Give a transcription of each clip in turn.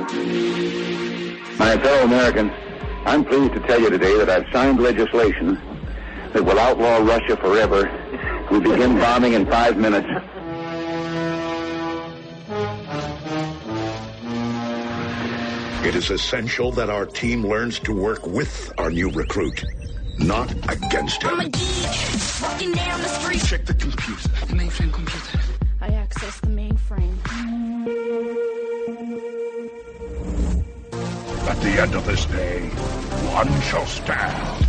My fellow Americans, I'm pleased to tell you today that I've signed legislation that will outlaw Russia forever. We begin bombing in 5 minutes. It is essential that our team learns to work with our new recruit, not against him. I'm a geek, walking down the street. Check the computer, the mainframe computer. I access the mainframe. At the end of this day, one shall stand,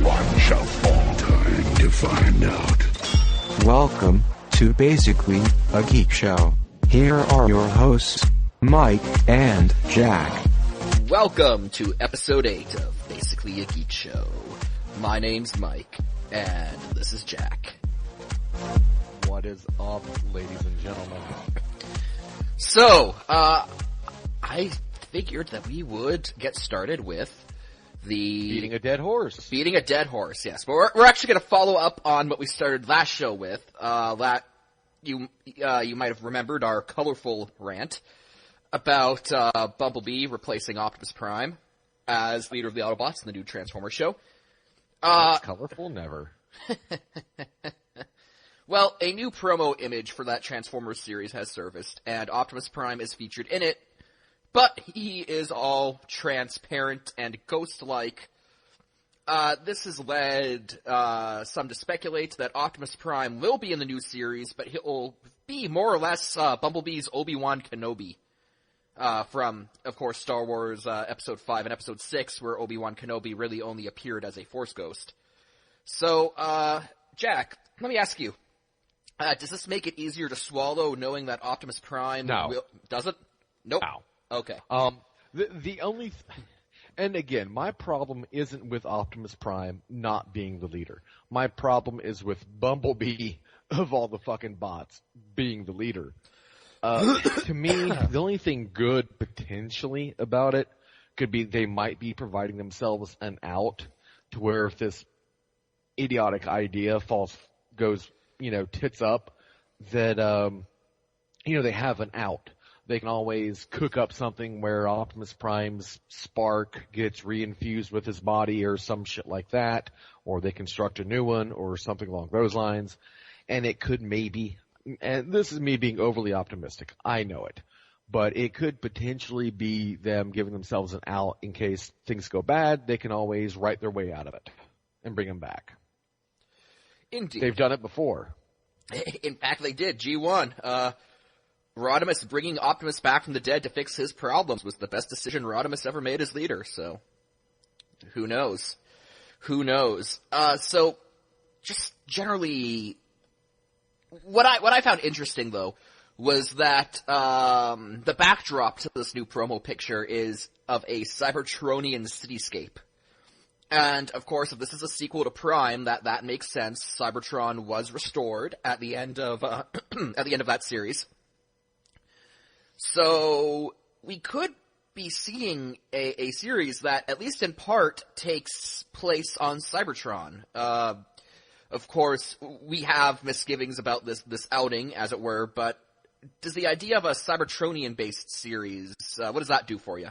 one shall fall. Time to find out. Welcome to Basically a Geek Show. Here are your hosts, Mike and Jack. Welcome to episode 8 of Basically a Geek Show. My name's Mike, and this is Jack. What is up, ladies and gentlemen? So, I figured that we would get started with Beating a dead horse. Beating a dead horse, yes. But we're actually going to follow up on what we started last show with. That you might have remembered our colorful rant about Bumblebee replacing Optimus Prime as leader of the Autobots in the new Transformers show. That's colorful? Never. Well, a new promo image for that Transformers series has surfaced, and Optimus Prime is featured in it, but he is all transparent and ghost-like. This has led some to speculate that Optimus Prime will be in the new series, but he'll be more or less Bumblebee's Obi-Wan Kenobi. From, of course, Star Wars Episode 5 and Episode 6, where Obi-Wan Kenobi really only appeared as a Force ghost. So, Jack, let me ask you, does this make it easier to swallow knowing that Optimus Prime will... Does it? Nope. No. Okay. The only... And again, my problem isn't with Optimus Prime not being the leader. My problem is with Bumblebee, of all the fucking bots, being the leader. To me, the only thing good potentially about it could be they might be providing themselves an out to where if this idiotic idea goes, tits up, that, they have an out. They can always cook up something where Optimus Prime's spark gets reinfused with his body or some shit like that, or they construct a new one or something along those lines, and it could maybe... And this is me being overly optimistic. I know it. But it could potentially be them giving themselves an out in case things go bad. They can always write their way out of it and bring them back. Indeed. They've done it before. In fact, they did. G1. Rodimus bringing Optimus back from the dead to fix his problems was the best decision Rodimus ever made as leader. So, who knows? Who knows? So, just generally... What I found interesting, though, was that the backdrop to this new promo picture is of a Cybertronian cityscape. And, of course, if this is a sequel to Prime, that makes sense. Cybertron was restored at the end of that series. So, we could be seeing a series that, at least in part, takes place on Cybertron. Of course, we have misgivings about this outing, as it were, but does the idea of a Cybertronian-based series, what does that do for you?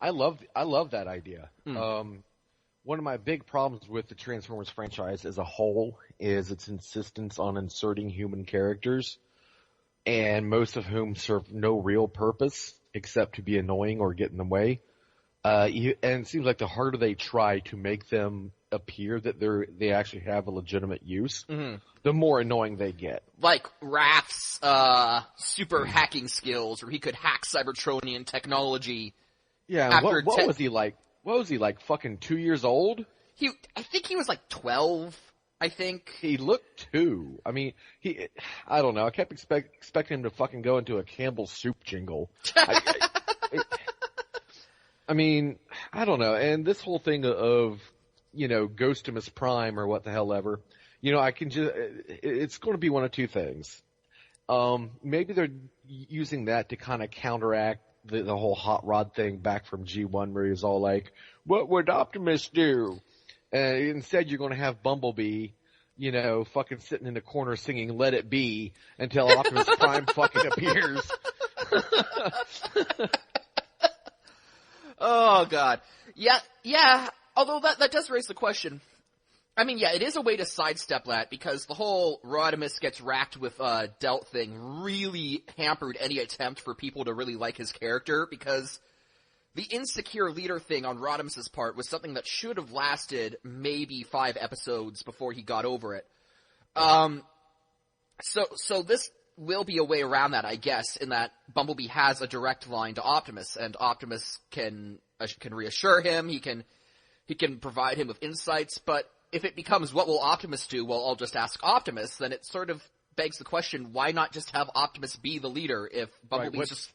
I love that idea. One of my big problems with the Transformers franchise as a whole is its insistence on inserting human characters, and most of whom serve no real purpose except to be annoying or get in the way. And it seems like the harder they try to make them appear that they actually have a legitimate use, the more annoying they get. Like Raph's super hacking skills, where he could hack Cybertronian technology. Yeah, what was he like? What was he like? Fucking 2 years old? I think he was like 12. I think he looked 2. I mean, I don't know. I kept expecting him to fucking go into a Campbell's soup jingle. I mean, I don't know. And this whole thing of, Ghostimus Prime or what the hell ever, it's going to be one of two things. Maybe they're using that to kind of counteract the whole hot rod thing back from G1 where he was all like, what would Optimus do? Instead you're going to have Bumblebee, fucking sitting in the corner singing Let It Be until Optimus Prime fucking appears. Oh, God. Yeah. Although that does raise the question. I mean, yeah, it is a way to sidestep that, because the whole Rodimus gets racked with Delt thing really hampered any attempt for people to really like his character, because the insecure leader thing on Rodimus's part was something that should have lasted maybe 5 episodes before he got over it. So this will be a way around that, I guess, in that Bumblebee has a direct line to Optimus, and Optimus can reassure him, he can provide him with insights, but if it becomes, what will Optimus do? Well, I'll just ask Optimus, then it sort of begs the question, why not just have Optimus be the leader if Bumblebee's just...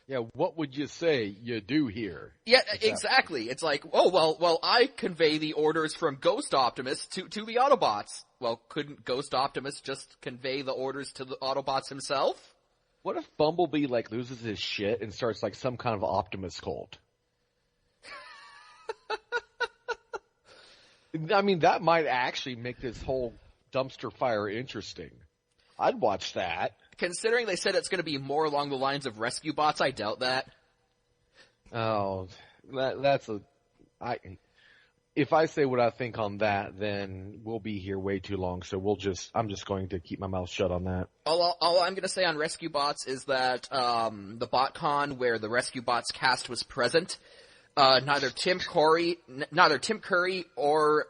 Yeah, what would you say you do here? Yeah, exactly. It's like, oh, well, I convey the orders from Ghost Optimus to the Autobots. Well, couldn't Ghost Optimus just convey the orders to the Autobots himself? What if Bumblebee, loses his shit and starts, some kind of Optimus cult? I mean, that might actually make this whole dumpster fire interesting. I'd watch that. Considering they said it's going to be more along the lines of Rescue Bots, I doubt that. Oh, if I say what I think on that, then we'll be here way too long, so I'm just going to keep my mouth shut on that. All I'm going to say on Rescue Bots is that, the BotCon where the Rescue Bots cast was present, neither Tim Curry or,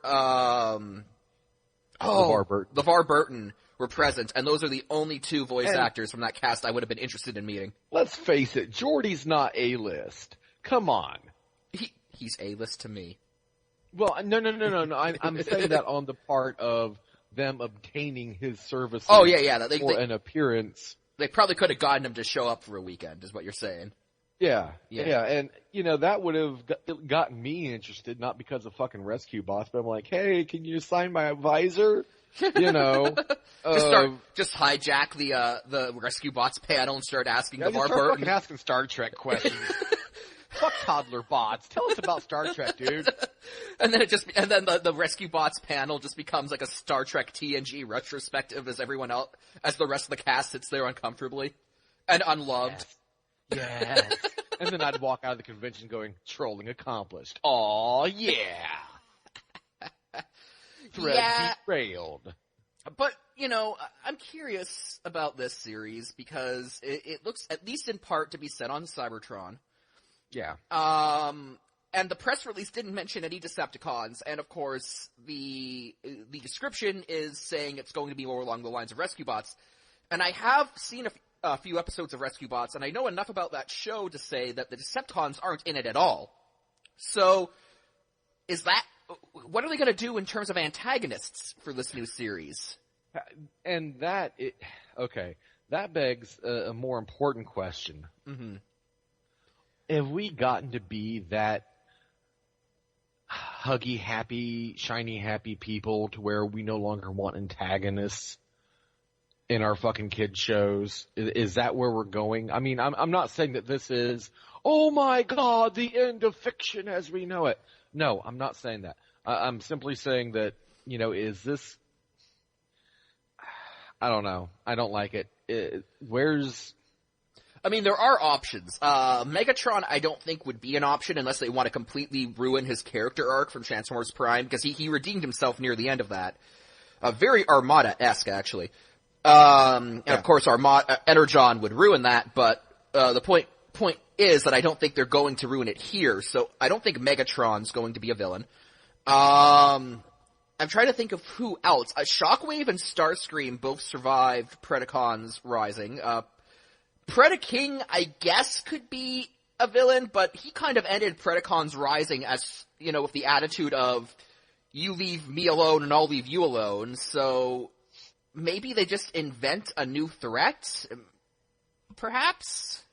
LeVar Burton were present, and those are the only 2 voice actors from that cast I would have been interested in meeting. Let's face it, Geordi's not A-list. Come on. He's A-list to me. Well, no. I'm saying that on the part of them obtaining his services. Oh, yeah. For an appearance. They probably could have gotten him to show up for a weekend, is what you're saying. Yeah, and, that would have gotten me interested, not because of fucking Rescue Bots, but I'm like, hey, can you sign my advisor? Just hijack the Rescue Bots panel and start asking LeVar Burton. Start fucking asking Star Trek questions. Fuck toddler bots. Tell us about Star Trek, dude. And then the Rescue Bots panel just becomes like a Star Trek TNG retrospective as the rest of the cast sits there uncomfortably and unloved. Yes. And then I'd walk out of the convention going, trolling accomplished. Aw, yeah. Thread derailed. But, I'm curious about this series because it looks, at least in part, to be set on Cybertron. Yeah. And the press release didn't mention any Decepticons, and of course, the description is saying it's going to be more along the lines of Rescue Bots. And I have seen a few episodes of Rescue Bots, and I know enough about that show to say that the Decepticons aren't in it at all. So, what are they going to do in terms of antagonists for this new series? And that begs a more important question. Mm-hmm. Have we gotten to be that huggy, happy, shiny, happy people to where we no longer want antagonists in our fucking kid shows? Is that where we're going? I mean, I'm not saying that this is, oh my god, the end of fiction as we know it. No, I'm not saying that. I'm simply saying that, is this... I don't know. I don't like it. I mean, there are options. Megatron, I don't think, would be an option unless they want to completely ruin his character arc from Transformers Prime, because he redeemed himself near the end of that. Very Armada-esque, actually. And of course, Energon would ruin that, but the point is that I don't think they're going to ruin it here, so I don't think Megatron's going to be a villain. I'm trying to think of who else. Shockwave and Starscream both survived Predacon's Rising. Predaking, I guess, could be a villain, but he kind of ended Predacon's Rising as, with the attitude of, you leave me alone and I'll leave you alone, so maybe they just invent a new threat? Perhaps?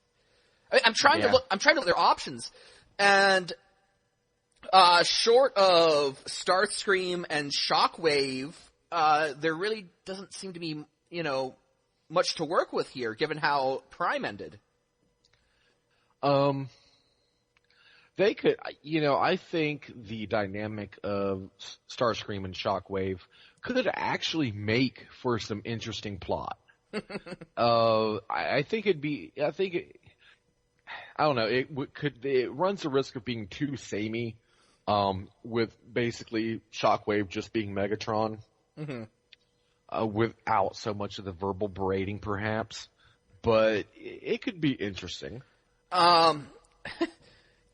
I'm trying to look at their options, and short of Starscream and Shockwave, there really doesn't seem to be, much to work with here, given how Prime ended. They could, I think the dynamic of Starscream and Shockwave could actually make for some interesting plot. I I don't know. It runs the risk of being too samey, with basically Shockwave just being Megatron, without so much of the verbal berating, perhaps. But it could be interesting.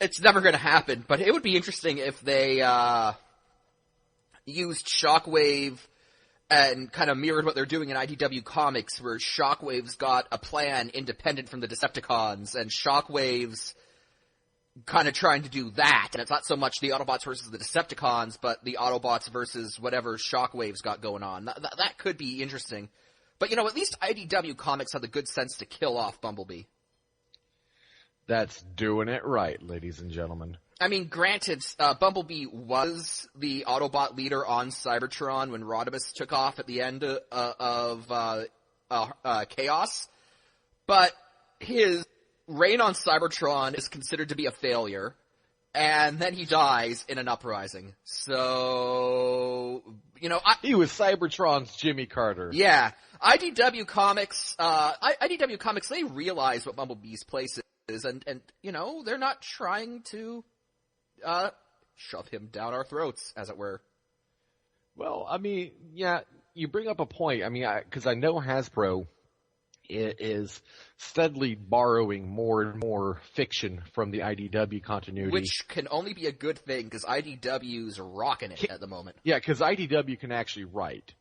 It's never going to happen, but it would be interesting if they used Shockwave and kind of mirrored what they're doing in IDW Comics, where Shockwave's got a plan independent from the Decepticons, and Shockwave's kind of trying to do that. And it's not so much the Autobots versus the Decepticons, but the Autobots versus whatever Shockwave's got going on. That could be interesting. But, you know, at least IDW Comics had the good sense to kill off Bumblebee. That's doing it right, ladies and gentlemen. I mean, granted, Bumblebee was the Autobot leader on Cybertron when Rodimus took off at the end of Chaos, but his reign on Cybertron is considered to be a failure, and then he dies in an uprising. So, you know, he was Cybertron's Jimmy Carter. Yeah, IDW Comics, they realize what Bumblebee's place is, and you know, they're not trying to shove him down our throats, as it were. Well, I mean, yeah, you bring up a point. I mean, because I know Hasbro is steadily borrowing more and more fiction from the IDW continuity. Which can only be a good thing, because IDW's rocking it at the moment. Yeah, because IDW can actually write.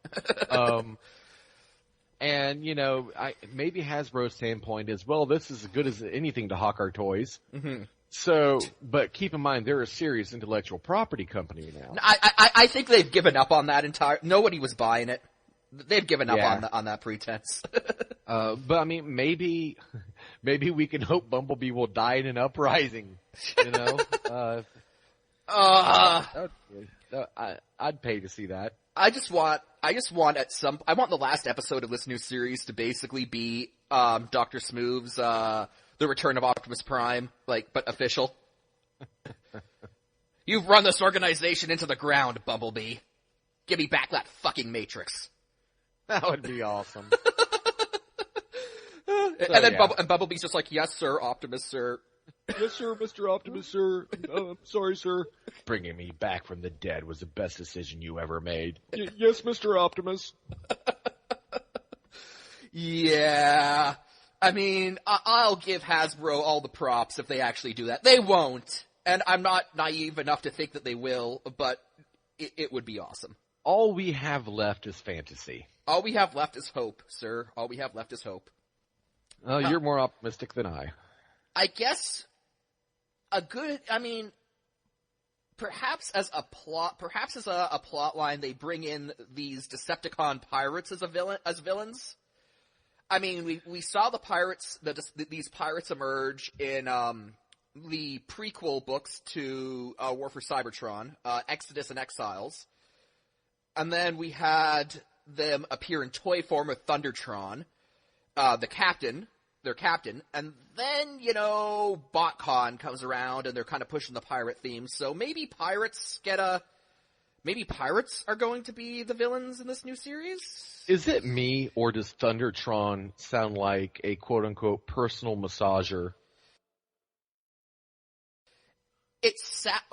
And, you know, maybe Hasbro's standpoint is, well, this is as good as anything to hawk our toys. Mm-hmm. So, but keep in mind, they're a serious intellectual property company now. I think they've given up on that nobody was buying it. They've given up on that pretense. But I mean, maybe we can hope Bumblebee will die in an uprising, you know? I'd pay to see that. I want the last episode of this new series to basically be, Dr. Smooth's, The Return of Optimus Prime, but official. You've run this organization into the ground, Bumblebee. Give me back that fucking Matrix. That would be awesome. And Bumblebee's just like, yes, sir, Optimus, sir. Yes, sir, Mr. Optimus, sir. I'm sorry, sir. Bringing me back from the dead was the best decision you ever made. Yes, Mr. Optimus. Yeah. I mean, I'll give Hasbro all the props if they actually do that. They won't. And I'm not naive enough to think that they will, but it would be awesome. All we have left is fantasy. All we have left is hope, sir. All we have left is hope. You're more optimistic than I. I guess perhaps as a plot line, they bring in these Decepticon pirates as villains. I mean, we saw the pirates, these pirates emerge in, the prequel books to, War for Cybertron, Exodus and Exiles. And then we had them appear in toy form with Thundertron, their captain, and then, you know, BotCon comes around and they're kind of pushing the pirate theme, so maybe pirates are going to be the villains in this new series? Is it me, or does Thundertron sound like a quote-unquote personal massager?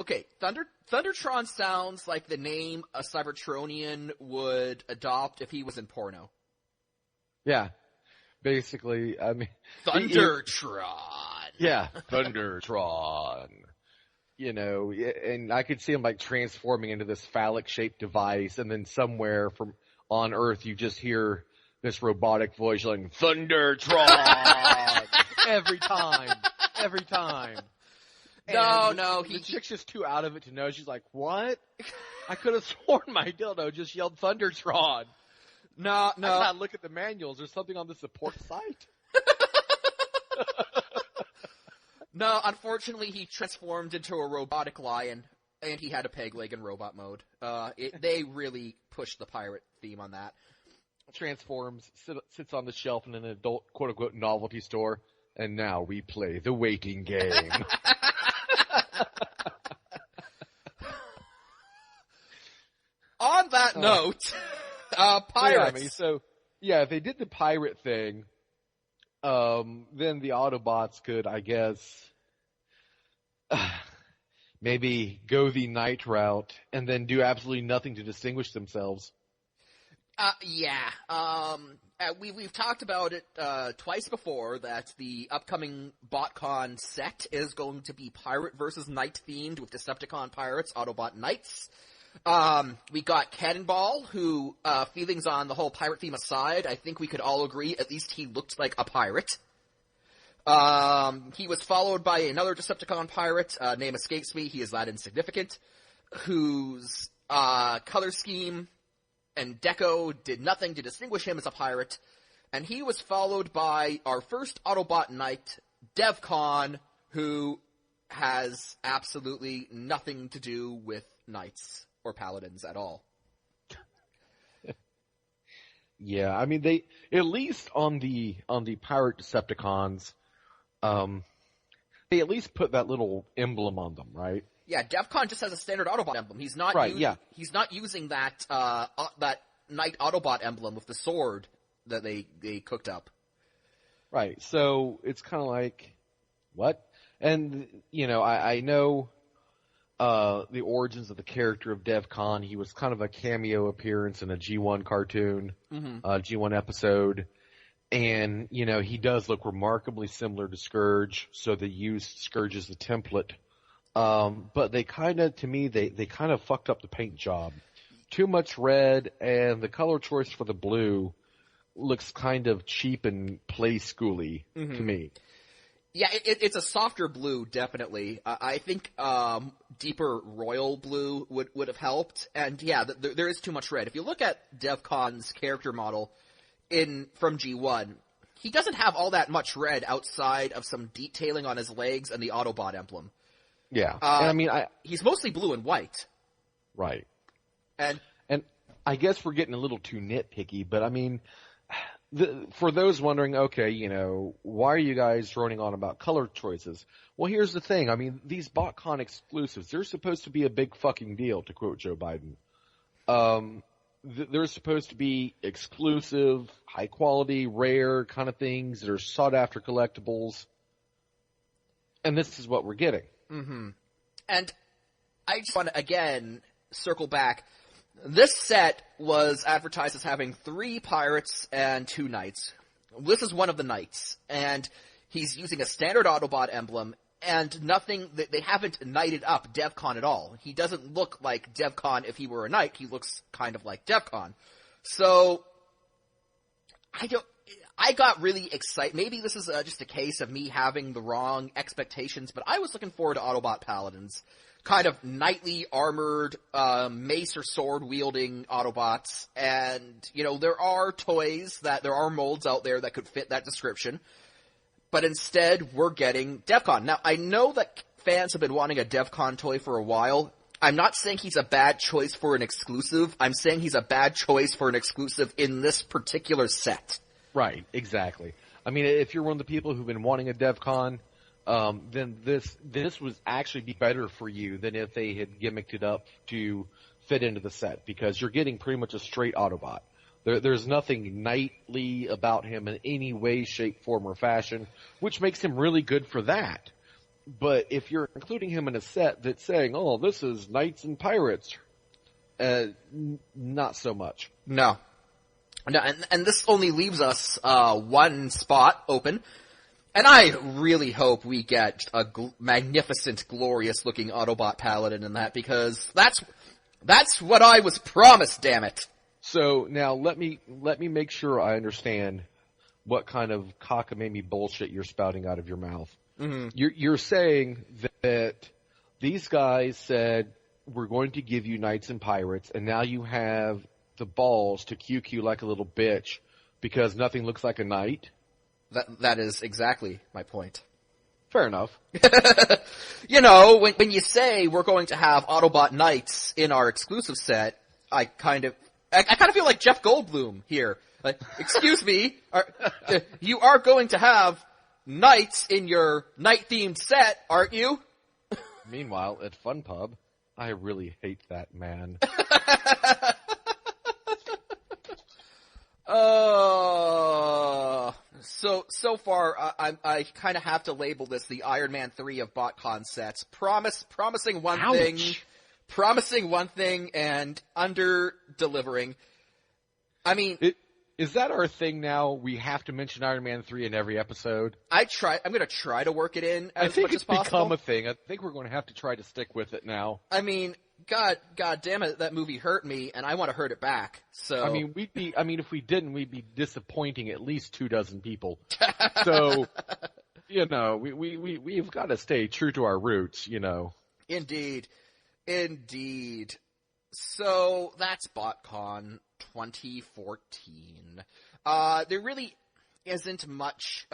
Okay, Thundertron sounds like the name a Cybertronian would adopt if he was in porno. Yeah. Basically, I mean... Thundertron! Yeah, Thundertron. You know, and I could see him, transforming into this phallic-shaped device, and then somewhere on Earth you just hear this robotic voice yelling, Thundertron! Every time. No, the chick's just too out of it to know. She's like, what? I could have sworn my dildo just yelled Thundertron. No. I gotta look at the manuals. There's something on the support site. No, unfortunately, he transformed into a robotic lion, and he had a peg leg in robot mode. They really pushed the pirate theme on that. Transforms, sits on the shelf in an adult, quote-unquote, novelty store, and now we play the waiting game. On that note, pirates. If they did the pirate thing, then the Autobots could, I guess, maybe go the night route and then do absolutely nothing to distinguish themselves. We've talked about it twice before that the upcoming BotCon set is going to be pirate versus knight themed with Decepticon pirates, Autobot knights. We got Cannonball, who, feelings on the whole pirate theme aside, I think we could all agree at least he looked like a pirate. He was followed by another Decepticon pirate, name escapes me, he is that insignificant, whose color scheme and deco did nothing to distinguish him as a pirate, and he was followed by our first Autobot knight, DevCon, who has absolutely nothing to do with knights or paladins at all. Yeah, I mean, they, at least on the pirate Decepticons, they at least put that little emblem on them, right? Yeah, DevCon just has a standard Autobot emblem. He's not he's not using that that Knight Autobot emblem with the sword that they cooked up. Right. So it's kind of like, what? And I know the origins of the character of DevCon. He was kind of a cameo appearance in a G1 cartoon, G1 episode. And, he does look remarkably similar to Scourge, so they used Scourge as the template. But they kind of fucked up the paint job. Too much red, and the color choice for the blue looks kind of cheap and play schooly to me. Yeah, it's a softer blue, definitely. I think deeper royal blue would have helped. And yeah, there is too much red. If you look at DevCon's character model from G1, he doesn't have all that much red outside of some detailing on his legs and the Autobot emblem. Yeah, and I mean, he's mostly blue and white. Right. And I guess we're getting a little too nitpicky, but I mean, for those wondering, okay, why are you guys droning on about color choices? Well, here's the thing. I mean, these BotCon exclusives, they're supposed to be a big fucking deal, to quote Joe Biden. They're supposed to be exclusive, high quality, rare kind of things that are sought after collectibles. And this is what we're getting. Mm-hmm. And I just want to, again, circle back. This set was advertised as having 3 pirates and 2 knights. This is one of the knights, and he's using a standard Autobot emblem, and they haven't knighted up DevCon at all. He doesn't look like DevCon if he were a knight, he looks kind of like DevCon. So, I got really excited. Maybe this is just a case of me having the wrong expectations, but I was looking forward to Autobot Paladins. Kind of knightly, armored, mace or sword wielding Autobots. And, there are molds out there that could fit that description. But instead, we're getting DevCon. Now, I know that fans have been wanting a DevCon toy for a while. I'm not saying he's a bad choice for an exclusive. I'm saying he's a bad choice for an exclusive in this particular set. Right, exactly. I mean, if you're one of the people who've been wanting a DevCon, then this would actually be better for you than if they had gimmicked it up to fit into the set, because you're getting pretty much a straight Autobot. There's nothing knightly about him in any way, shape, form, or fashion, which makes him really good for that. But if you're including him in a set that's saying, oh, this is knights and pirates, not so much. No, and this only leaves us one spot open. And I really hope we get a magnificent, glorious-looking Autobot Paladin in that, because that's what I was promised, damn it. So now let me make sure I understand what kind of cockamamie bullshit you're spouting out of your mouth. Mm-hmm. You're saying that these guys said, we're going to give you knights and pirates, and now you have the balls to QQ like a little bitch because nothing looks like a knight? That is exactly my point. Fair enough. When you say we're going to have Autobot Knights in our exclusive set, I kind of feel like Jeff Goldblum here. Like, excuse me, you are going to have knights in your night-themed set, aren't you? Meanwhile, at Fun Pub, I really hate that man. So far, I kind of have to label this the Iron Man 3 of BotCon sets. Promising one thing and under-delivering. I mean... Is that our thing now? We have to mention Iron Man 3 in every episode? I'm going to try to work it in as much as possible. I think it's become a thing. I think we're going to have to try to stick with it now. I mean, God damn it, that movie hurt me, and I want to hurt it back. So I mean, if we didn't, we'd be disappointing at least 24 people. So, we've got to stay true to our roots, Indeed. So that's BotCon 2014. There really isn't much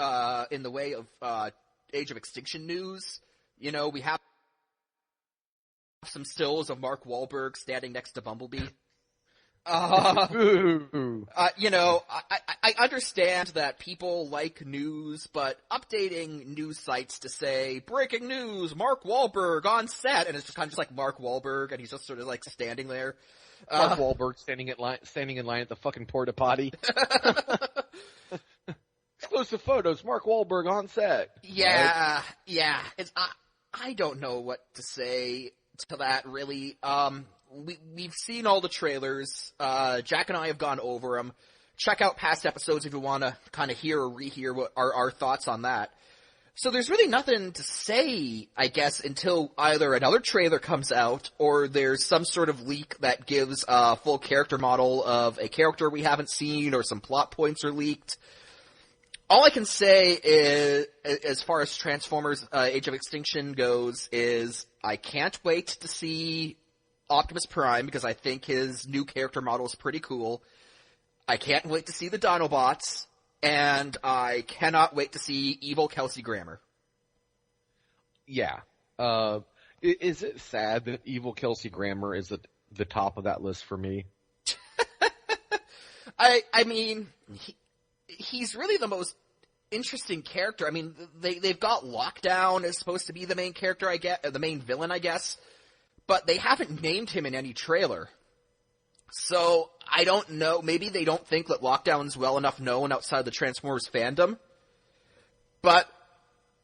in the way of Age of Extinction news. We have some stills of Mark Wahlberg standing next to Bumblebee. I understand that people like news, but updating news sites to say, breaking news, Mark Wahlberg on set, and it's just kind of just like Mark Wahlberg, and he's just sort of like standing there. Mark Wahlberg standing in line at the fucking porta potty. Exclusive photos, Mark Wahlberg on set. Yeah, right? Yeah. I don't know what to say to that, really. We've seen all the trailers. Jack and I have gone over them. Check out past episodes if you want to kind of hear or rehear what our thoughts on that. So there's really nothing to say, I guess, until either another trailer comes out or there's some sort of leak that gives a full character model of a character we haven't seen or some plot points are leaked. All I can say is, as far as Transformers Age of Extinction goes, is I can't wait to see Optimus Prime because I think his new character model is pretty cool. I can't wait to see the Dinobots. And I cannot wait to see evil Kelsey Grammer. Yeah. Is it sad that evil Kelsey Grammer is at the top of that list for me? I mean, he's really the most interesting character. I mean, they've got Lockdown as supposed to be the main character, the main villain, I guess. But they haven't named him in any trailer. So, I don't know, maybe they don't think that Lockdown's well enough known outside the Transformers fandom. But,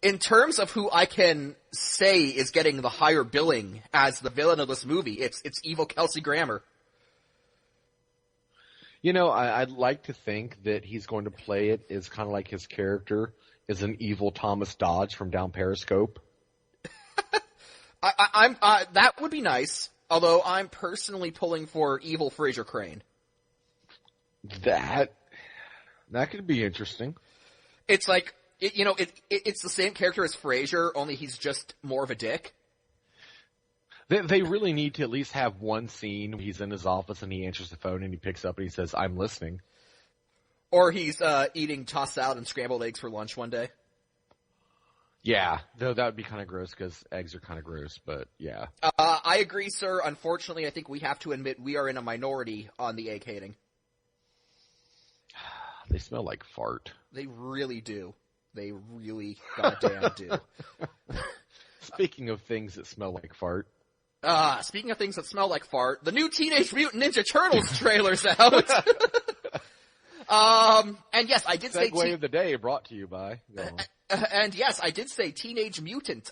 in terms of who I can say is getting the higher billing as the villain of this movie, it's evil Kelsey Grammer. I'd like to think that he's going to play it as kind of like his character is an evil Thomas Dodge from down Periscope. That would be nice. Although I'm personally pulling for evil Fraser Crane. That could be interesting. It's like, it's the same character as Frasier, only he's just more of a dick. They really need to at least have one scene where he's in his office and he answers the phone and he picks up and he says, "I'm listening." Or he's eating tossed salad and scrambled eggs for lunch one day. Yeah, though that would be kind of gross because eggs are kind of gross, but yeah. I agree, sir. Unfortunately, I think we have to admit we are in a minority on the egg hating. They smell like fart. They really do. They really goddamn do. Speaking of things that smell like fart. Speaking of things that smell like fart, the new Teenage Mutant Ninja Turtles trailer's out. And yes, I did say... Segway of the day brought to you by... And yes, I did say Teenage Mutant.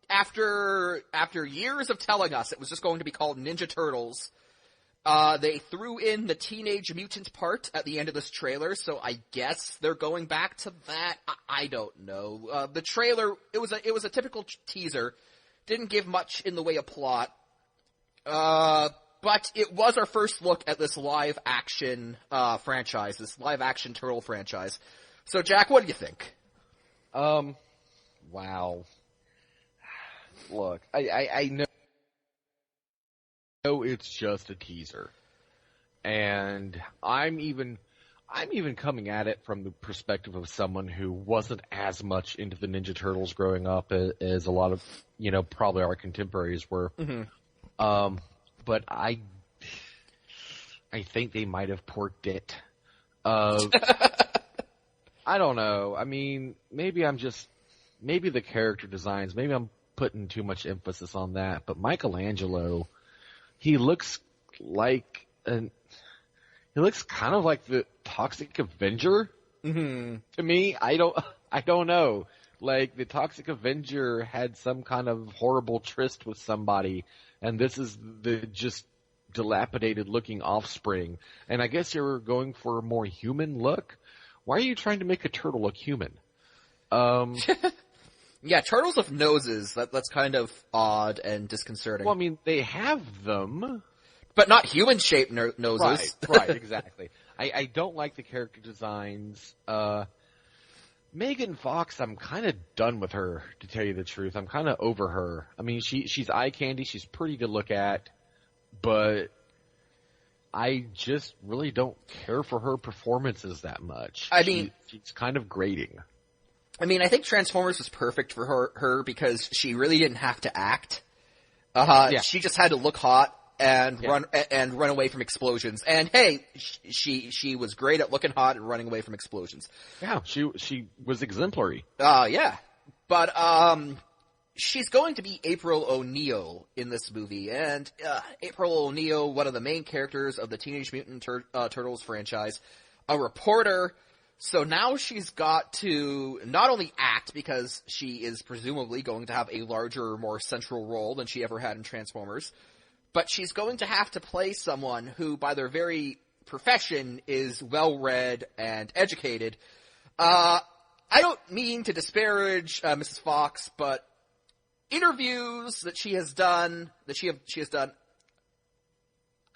After years of telling us it was just going to be called Ninja Turtles, they threw in the Teenage Mutant part at the end of this trailer, so I guess they're going back to that. I don't know. The trailer, it was a typical teaser. Didn't give much in the way of plot. But it was our first look at this live action franchise, this live action turtle franchise. So Jack, what do you think? Wow. Look, I know it's just a teaser. And I'm even coming at it from the perspective of someone who wasn't as much into the Ninja Turtles growing up as a lot of, probably our contemporaries were. Mm-hmm. But I think they might have porked it. I don't know. I mean, maybe the character designs, maybe I'm putting too much emphasis on that, but Michelangelo, he looks kind of like the Toxic Avenger Mm-hmm. To me, I don't know. Like, the Toxic Avenger had some kind of horrible tryst with somebody, and this is the just dilapidated looking offspring. And I guess you're going for a more human look? Why are you trying to make a turtle look human? Yeah, turtles with noses, that's kind of odd and disconcerting. Well, I mean, they have them. But not human-shaped noses. Right, exactly. I don't like the character designs. Megan Fox, I'm kind of done with her, to tell you the truth. I'm kind of over her. I mean, she's eye candy, she's pretty to look at, but I just really don't care for her performances that much. I mean, she's kind of grating. I mean, I think Transformers was perfect for her because she really didn't have to act. She just had to look hot and run away from explosions. And hey, she was great at looking hot and running away from explosions. Yeah, she was exemplary. Yeah. But she's going to be April O'Neil in this movie, and April O'Neil, one of the main characters of the Teenage Mutant Turtles franchise, a reporter. So now she's got to not only act, because she is presumably going to have a larger, more central role than she ever had in Transformers, but she's going to have to play someone who, by their very profession, is well-read and educated. I don't mean to disparage Mrs. Fox, but interviews that she has done,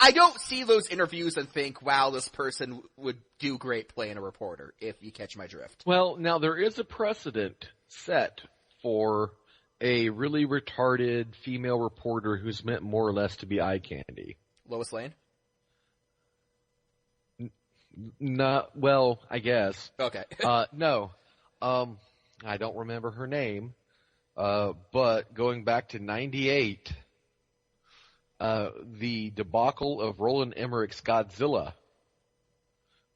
I don't see those interviews and think, wow, this person would do great playing a reporter, if you catch my drift. Well, now there is a precedent set for a really retarded female reporter who's meant more or less to be eye candy. Lois Lane? Well, I guess. Okay. No. I don't remember her name. But going back to 98, the debacle of Roland Emmerich's Godzilla,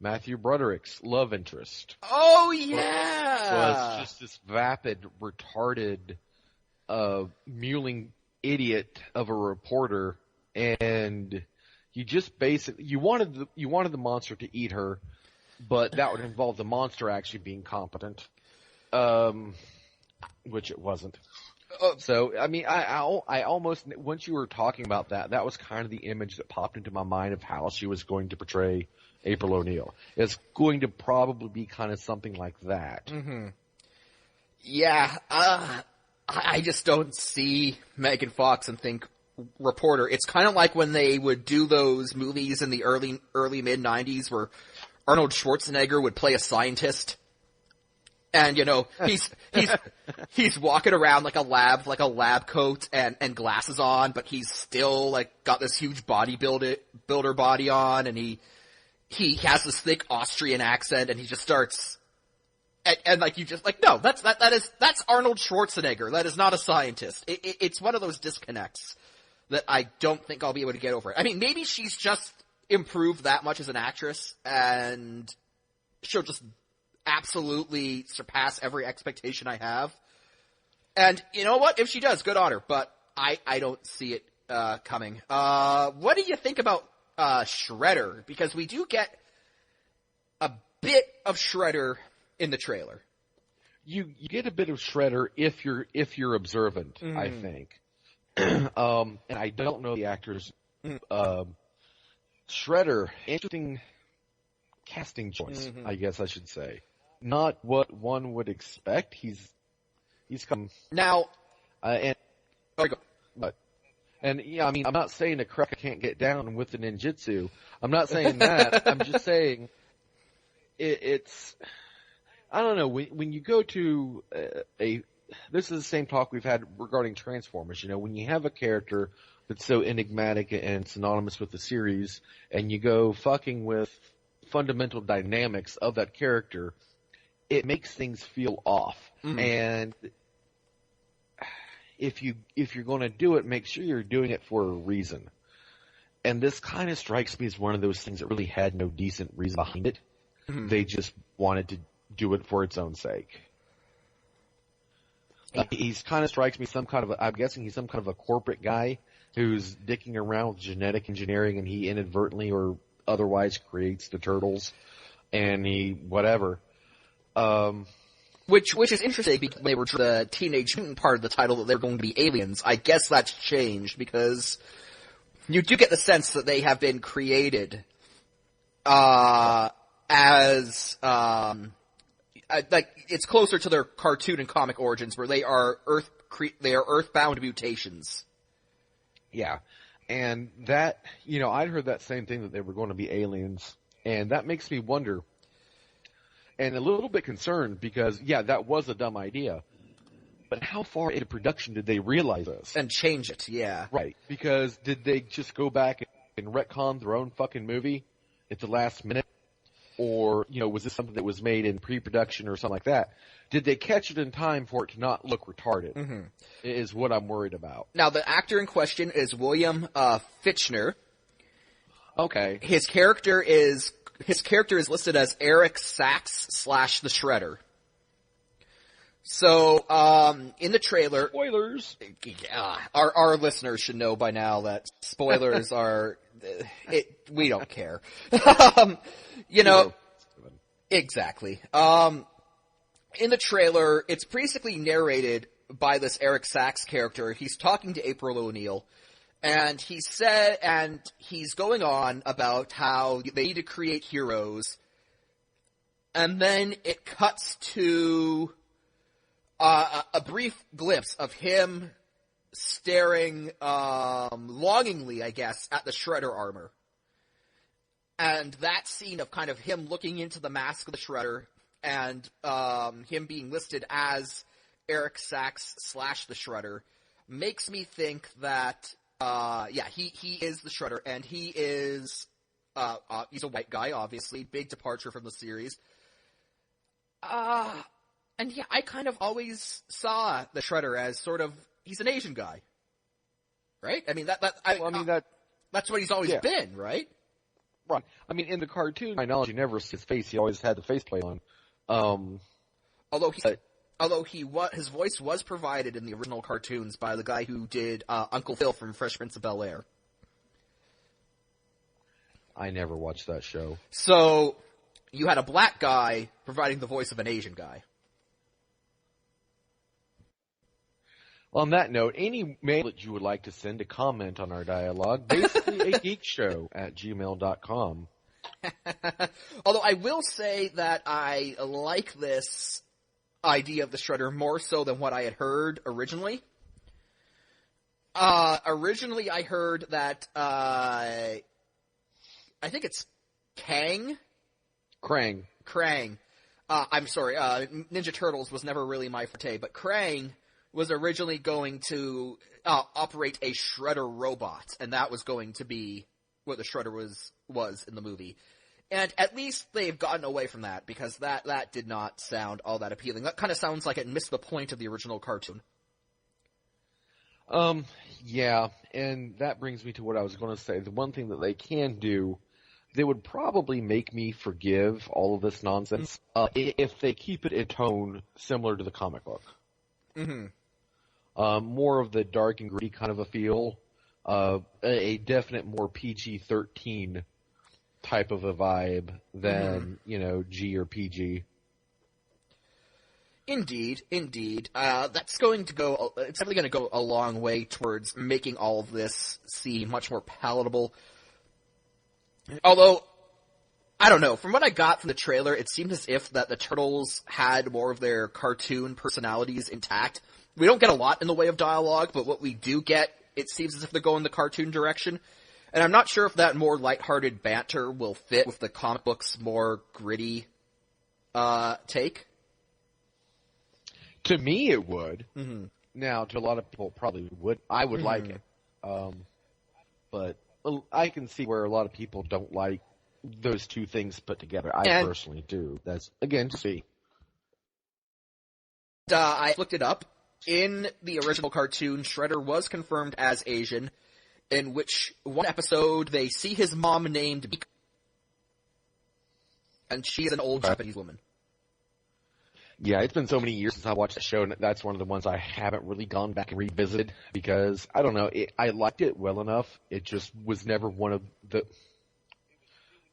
Matthew Broderick's love interest. Oh, yeah! Was just this vapid, retarded, mewling idiot of a reporter, and you just basically, you wanted the monster to eat her, but that would involve the monster actually being competent. Which it wasn't. So, I mean, I almost, once you were talking about that was kind of the image that popped into my mind of how she was going to portray April O'Neil. It's going to probably be kind of something like that. Mm-hmm. Yeah, I just don't see Megan Fox and think reporter. It's kind of like when they would do those movies in the early mid-90s where Arnold Schwarzenegger would play a scientist. And, you know, he's walking around like a lab coat and glasses on, but he's still, like, got this huge builder body on, and he has this thick Austrian accent, and he just starts, and like, you just, like, no, that's Arnold Schwarzenegger. That is not a scientist. It's one of those disconnects that I don't think I'll be able to get over. I mean, maybe she's just improved that much as an actress, and she'll just absolutely surpass every expectation I have. And you know what? If she does, good on her. But I don't see it coming. What do you think about Shredder? Because we do get a bit of Shredder in the trailer. You get a bit of Shredder if you're observant, I think. And I don't know the actors. Shredder, interesting casting choice, I guess I should say. Not what one would expect. He's come now, and yeah, I mean, I'm not saying a cracker can't get down with the ninjutsu. I'm not saying that. I'm just saying it's. I don't know. When you go to this is the same talk we've had regarding Transformers. You know, when you have a character that's so enigmatic and synonymous with the series, and you go fucking with fundamental dynamics of that character, it makes things feel off. And if you're going to do it, make sure you're doing it for a reason. And this kind of strikes me as one of those things that really had no decent reason behind it. They just wanted to do it for its own sake. He's kind of strikes me I'm guessing he's some kind of a corporate guy who's dicking around with genetic engineering, and he inadvertently or otherwise creates the turtles, and he whatever. Which is interesting because they were the Teenage Mutant part of the title that they're going to be aliens. I guess that's changed because you do get the sense that they have been created as like it's closer to their cartoon and comic origins where they are earthbound mutations. Yeah. And that, I'd heard that same thing that they were going to be aliens, and that makes me wonder and a little bit concerned because, yeah, that was a dumb idea. But how far into production did they realize this? And change it, yeah. Right. Because did they just go back and retcon their own fucking movie at the last minute? Or, was this something that was made in pre-production or something like that? Did they catch it in time for it to not look retarded? Mm-hmm. Is what I'm worried about. Now, the actor in question is William Fichtner. Okay. His character is listed as Eric Sachs / the Shredder. So, in the trailer... Spoilers! Our listeners should know by now that spoilers are... we don't care. Exactly. In the trailer, it's basically narrated by this Eric Sachs character. He's talking to April O'Neil, and he's going on about how they need to create heroes, and then it cuts to a brief glimpse of him staring longingly, I guess, at the Shredder armor. And that scene of kind of him looking into the mask of the Shredder and him being listed as Eric Sachs / the Shredder makes me think that, he is the Shredder, and he is, he's a white guy, obviously, big departure from the series. And yeah, I kind of always saw the Shredder as sort of, he's an Asian guy. Right? I mean, that's what he's always been, right? Right. I mean, in the cartoon, my knowledge, you never see his face. He always had the faceplate on. Although his voice was provided in the original cartoons by the guy who did Uncle Phil from Fresh Prince of Bel-Air. I never watched that show. So, you had a black guy providing the voice of an Asian guy. On that note, any mail that you would like to send to comment on our dialogue, basically a geekshow@gmail.com. Although I will say that I like this idea of the Shredder more so than what I had heard originally. Originally I heard that, I think it's Krang. I'm sorry, Ninja Turtles was never really my forte, but Krang was originally going to operate a Shredder robot, and that was going to be what the Shredder was in the movie. And at least they've gotten away from that, because that did not sound all that appealing. That kind of sounds like it missed the point of the original cartoon. Yeah, and that brings me to what I was going to say. The one thing that they can do, they would probably make me forgive all of this nonsense if they keep it in tone similar to the comic book. Mm-hmm. More of the dark and gritty kind of a feel, a definite more PG-13 type of a vibe than, G or PG. Indeed. That's going to go, it's definitely going to go a long way towards making all of this seem much more palatable. Although, I don't know, from what I got from the trailer, it seemed as if that the Turtles had more of their cartoon personalities intact. We don't get a lot in the way of dialogue, but what we do get, it seems as if they're going the cartoon direction. And I'm not sure if that more lighthearted banter will fit with the comic book's more gritty take. To me, it would. Mm-hmm. Now, to a lot of people, probably would. I would like it. But I can see where a lot of people don't like those two things put together. I personally do. That's, again, to see. I looked it up. In the original cartoon, Shredder was confirmed as Asian, in which one episode they see his mom named Mika, and she is an old Japanese woman. Yeah, it's been so many years since I watched the show, and that's one of the ones I haven't really gone back and revisited, because, I don't know, I liked it well enough, it just was never one of the...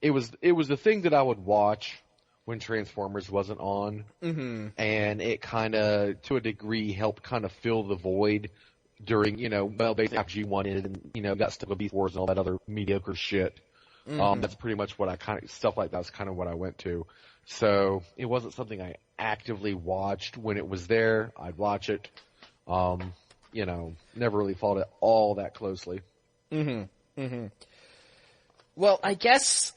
It was the thing that I would watch when Transformers wasn't on. Mm-hmm. And it kind of, to a degree, helped kind of fill the void during, basically after G1 ended and, got stuck with Beast Wars and all that other mediocre shit. Mm-hmm. That's pretty much what stuff like that was kind of what I went to. So it wasn't something I actively watched. When it was there, I'd watch it. Never really followed it all that closely. Mm-hmm. Mm-hmm. Well, I guess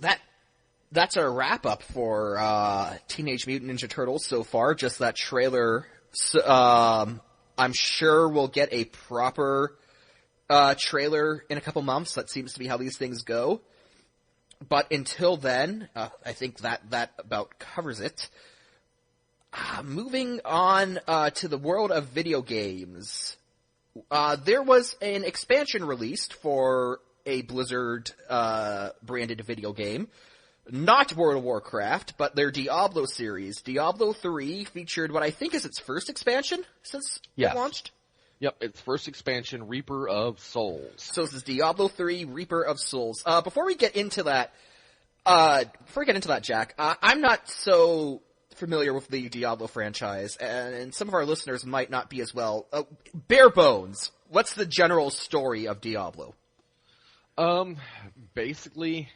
that's our wrap up for Teenage Mutant Ninja Turtles so far. Just that trailer. I'm sure we'll get a proper trailer in a couple months. That seems to be how these things go. But until then, I think that about covers it. Moving on to the world of video games. There was an expansion released for a Blizzard branded video game. Not World of Warcraft, but their Diablo series. Diablo 3 featured what I think is its first expansion since it launched. Yep, its first expansion, Reaper of Souls. So this is Diablo 3, Reaper of Souls. Before we get into that, Jack, I'm not so familiar with the Diablo franchise, and some of our listeners might not be as well. Bare bones, what's the general story of Diablo? Basically,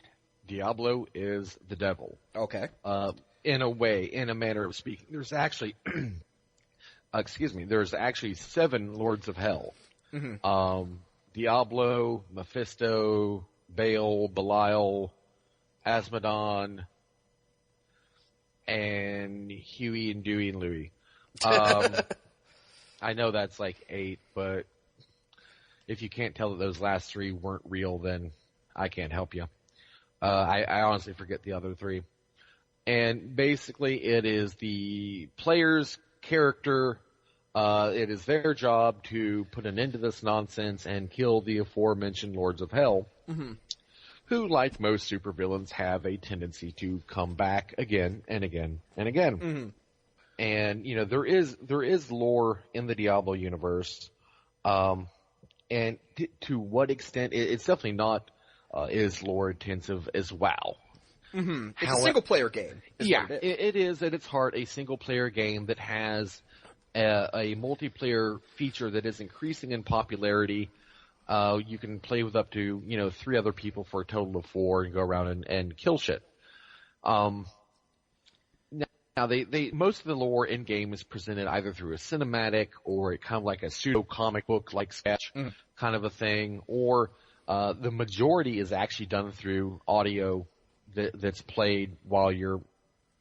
Diablo is the devil. Okay. In a way, in a manner of speaking. There's actually, there's actually 7 Lords of Hell. Mm-hmm. Diablo, Mephisto, Baal, Belial, Asmodon, and Huey and Dewey and Louie. I know that's like 8, but if you can't tell that those last 3 weren't real, then I can't help you. I honestly forget the other 3. And basically it is the player's character. It is their job to put an end to this nonsense and kill the aforementioned Lords of Hell, who, like most supervillains, have a tendency to come back again and again and again. Mm-hmm. And, there is lore in the Diablo universe. And to what extent, it's definitely not as lore intensive as WoW. Mm-hmm. It's a single-player game. Yeah, it is at its heart a single-player game that has a multiplayer feature that is increasing in popularity. You can play with up to 3 other people for a total of 4 and go around and kill shit. Now they most of the lore in game is presented either through a cinematic or a kind of like a pseudo comic book like sketch kind of a thing, or the majority is actually done through audio that's played while you're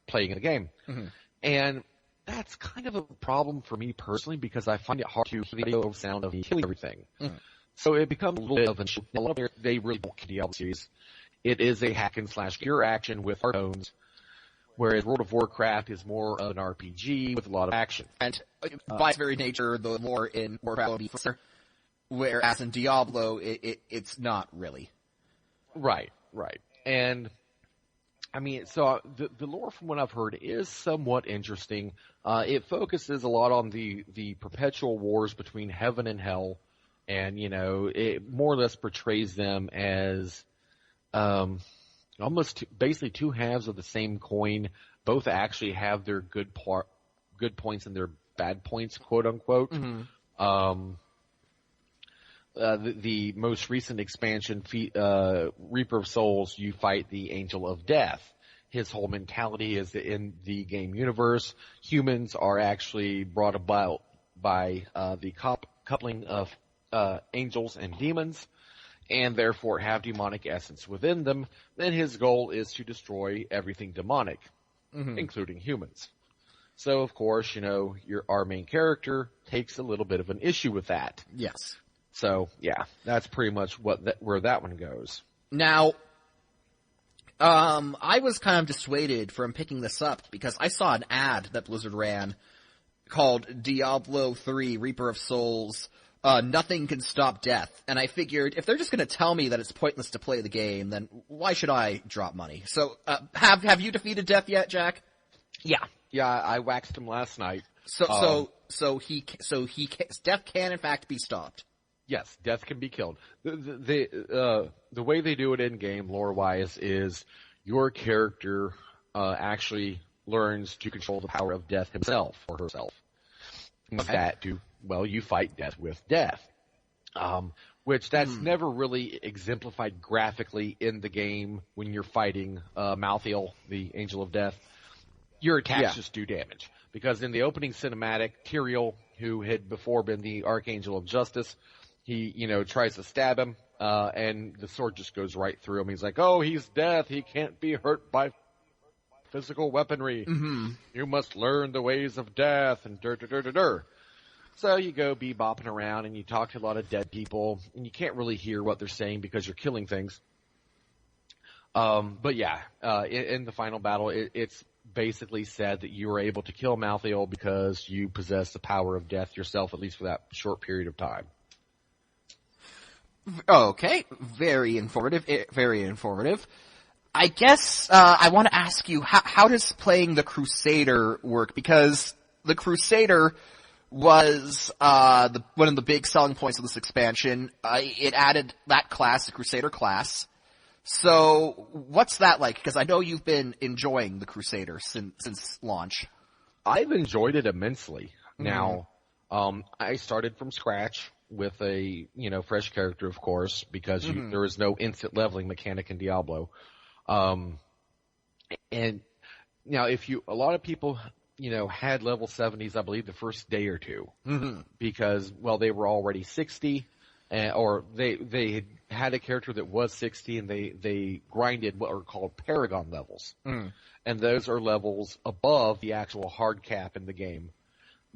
playing the game. Mm-hmm. And that's kind of a problem for me personally because I find it hard to hear the audio sound of killing everything. Mm-hmm. So it becomes a little bit of an issue. A lot of players, they really don't get the Diablo series. It is a hack and slash gear action with hard tones, whereas World of Warcraft is more of an RPG with a lot of action. And by its very nature, the lore in Warcraft will be faster, whereas in Diablo, it's not really. Right. And, so the lore from what I've heard is somewhat interesting. It focuses a lot on the perpetual wars between heaven and hell, and, it more or less portrays them as almost basically 2 halves of the same coin. Both actually have their good points and their bad points, quote unquote. Mm-hmm. The most recent expansion, Reaper of Souls, you fight the Angel of Death. His whole mentality is that in the game universe, humans are actually brought about by the coupling of angels and demons, and therefore have demonic essence within them. Then his goal is to destroy everything demonic, including humans. So, of course, our main character takes a little bit of an issue with that. Yes. So, yeah, that's pretty much where that one goes. Now, I was kind of dissuaded from picking this up because I saw an ad that Blizzard ran called Diablo 3 Reaper of Souls, Nothing Can Stop Death. And I figured, if they're just going to tell me that it's pointless to play the game, then why should I drop money? So, have you defeated Death yet, Jack? Yeah, I waxed him last night. So Death can in fact be stopped. Yes, Death can be killed. The way they do it in game lore wise is your character actually learns to control the power of death himself or herself. With that, you fight death with death. Which that's never really exemplified graphically in the game when you're fighting Malthael, the Angel of Death. Your attacks just do damage. Because in the opening cinematic, Tyrael, who had before been the Archangel of Justice, he, tries to stab him, and the sword just goes right through him. He's like, oh, he's death. He can't be hurt by physical weaponry. Mm-hmm. You must learn the ways of death, and So you go bebopping around, and you talk to a lot of dead people, and you can't really hear what they're saying because you're killing things. But yeah, in the final battle, it's basically said that you were able to kill Malthael because you possess the power of death yourself, at least for that short period of time. Okay, very informative, very informative. I guess I want to ask you, how does playing the Crusader work? Because the Crusader was one of the big selling points of this expansion. It added that class, the Crusader class. So, what's that like? Because I know you've been enjoying the Crusader since launch. I've enjoyed it immensely. Mm-hmm. Now, I started from scratch with a, fresh character, of course, because there is no instant leveling mechanic in Diablo. And now a lot of people, had level 70s, I believe, the first day or two, because, they were already 60, or they had a character that was 60, and they grinded what are called Paragon levels. And those are levels above the actual hard cap in the game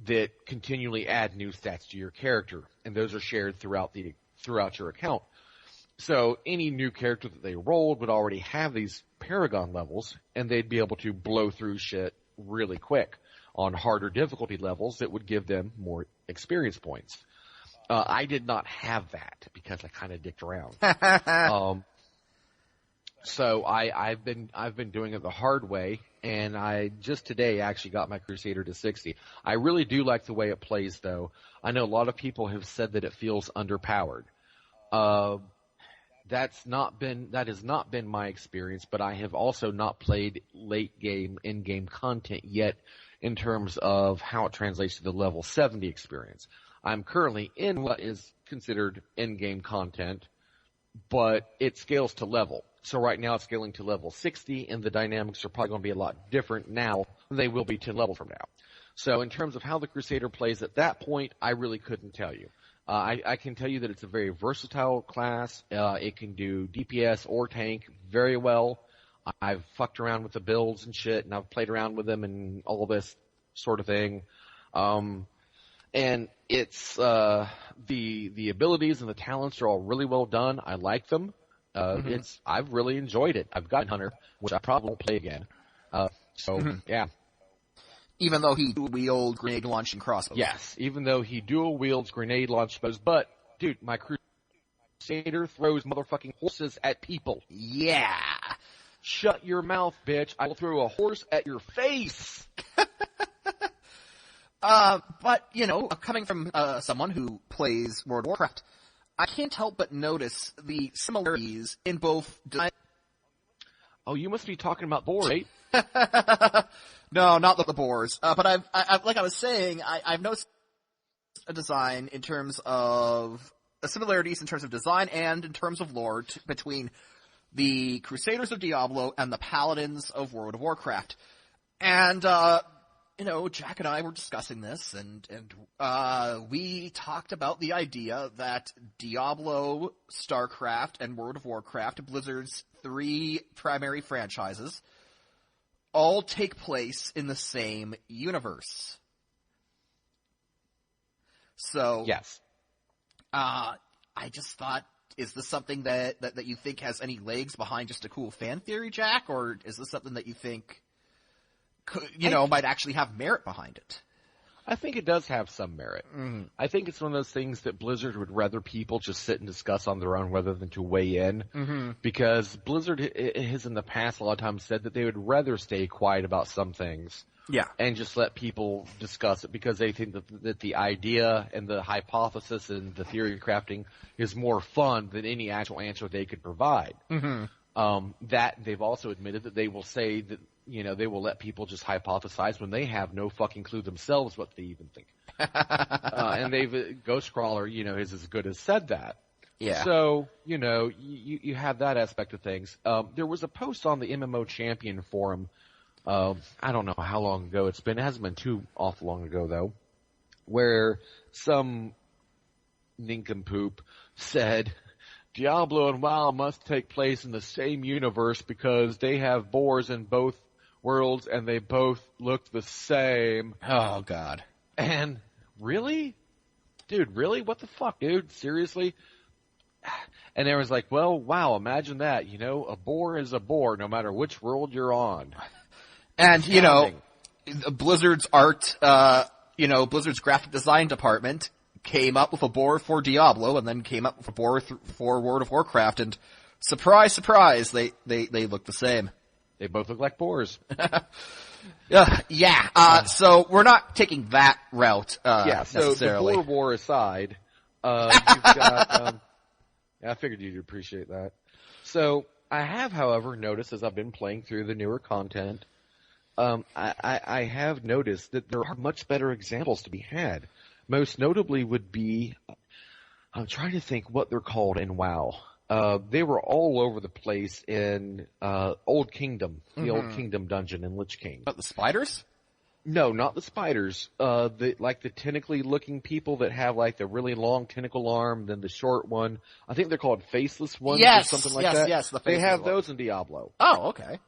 that continually add new stats to your character, and those are shared throughout your account. So any new character that they rolled would already have these Paragon levels, and they'd be able to blow through shit really quick on harder difficulty levels that would give them more experience points. I did not have that because I kind of dicked around. So I've been doing it the hard way, and I just today actually got my Crusader to 60. I really do like the way it plays, though. I know a lot of people have said that it feels underpowered. That has not been my experience, but I have also not played late game, in-game content yet in terms of how it translates to the level 70 experience. I'm currently in what is considered in-game content, but it scales to level. So right now it's scaling to level 60, and the dynamics are probably going to be a lot different now than they will be 10 levels from now. So in terms of how the Crusader plays at that point, I really couldn't tell you. I can tell you that it's a very versatile class. It can do DPS or tank very well. I've fucked around with the builds and shit, and I've played around with them and all this sort of thing. And it's the abilities and the talents are all really well done. I like them. I've really enjoyed it. I've got Hunter, which I probably won't play again. Yeah. Even though he dual-wield grenade launching crossbows. Yes, even though he dual-wields grenade launch bows. But, dude, my Crusader throws motherfucking horses at people. Yeah. Shut your mouth, bitch. I will throw a horse at your face. But, coming from someone who plays World of Warcraft, I can't help but notice the similarities in both design. Oh, you must be talking about boars, right? No, not the boars. But I've like I was saying, I've noticed a design in terms of similarities in terms of design and in terms of lore between the Crusaders of Diablo and the Paladins of World of Warcraft. And, Jack and I were discussing this, and we talked about the idea that Diablo, StarCraft, and World of Warcraft, Blizzard's 3 primary franchises, all take place in the same universe. So, yes. I just thought, is this something that you think has any legs behind just a cool fan theory, Jack, or is this something that you think might actually have merit behind it? I think it does have some merit. I think it's one of those things that Blizzard would rather people just sit and discuss on their own rather than to weigh in. Because Blizzard has in the past a lot of times said that they would rather stay quiet about some things. Yeah. And just let people discuss it because they think that the idea and the hypothesis and the theory crafting is more fun than any actual answer they could provide. That they've also admitted that they will say that they will let people just hypothesize when they have no fucking clue themselves what they even think. And Ghostcrawler, is as good as said that. Yeah. So, you have that aspect of things. There was a post on the MMO Champion forum, I don't know how long ago it's been. It hasn't been too awful long ago, though, where some nincompoop said, Diablo and WoW must take place in the same universe because they have boars in both worlds and they both look the same. Oh, God. And really? Dude, really? What the fuck, dude? Seriously? And everyone's like, well, wow, imagine that. A boar is a boar no matter which world you're on. And, Blizzard's Blizzard's graphic design department came up with a boar for Diablo and then came up with a boar for World of Warcraft, and surprise, surprise, they look the same. They both look like boars. So we're not taking that route, so necessarily. the boar war aside, you've got, I figured you'd appreciate that. So I have, however, noticed as I've been playing through the newer content, I have noticed that there are much better examples to be had. Most notably would be, I'm trying to think what they're called in WoW. They were all over the place in Old Kingdom, the Old Kingdom dungeon in Lich King. But the spiders? No, not the spiders. The tentacly looking people that have like the really long tentacle arm, then the short one. I think they're called faceless ones or something like that. Yes, the they have one. those in Diablo. Oh, okay.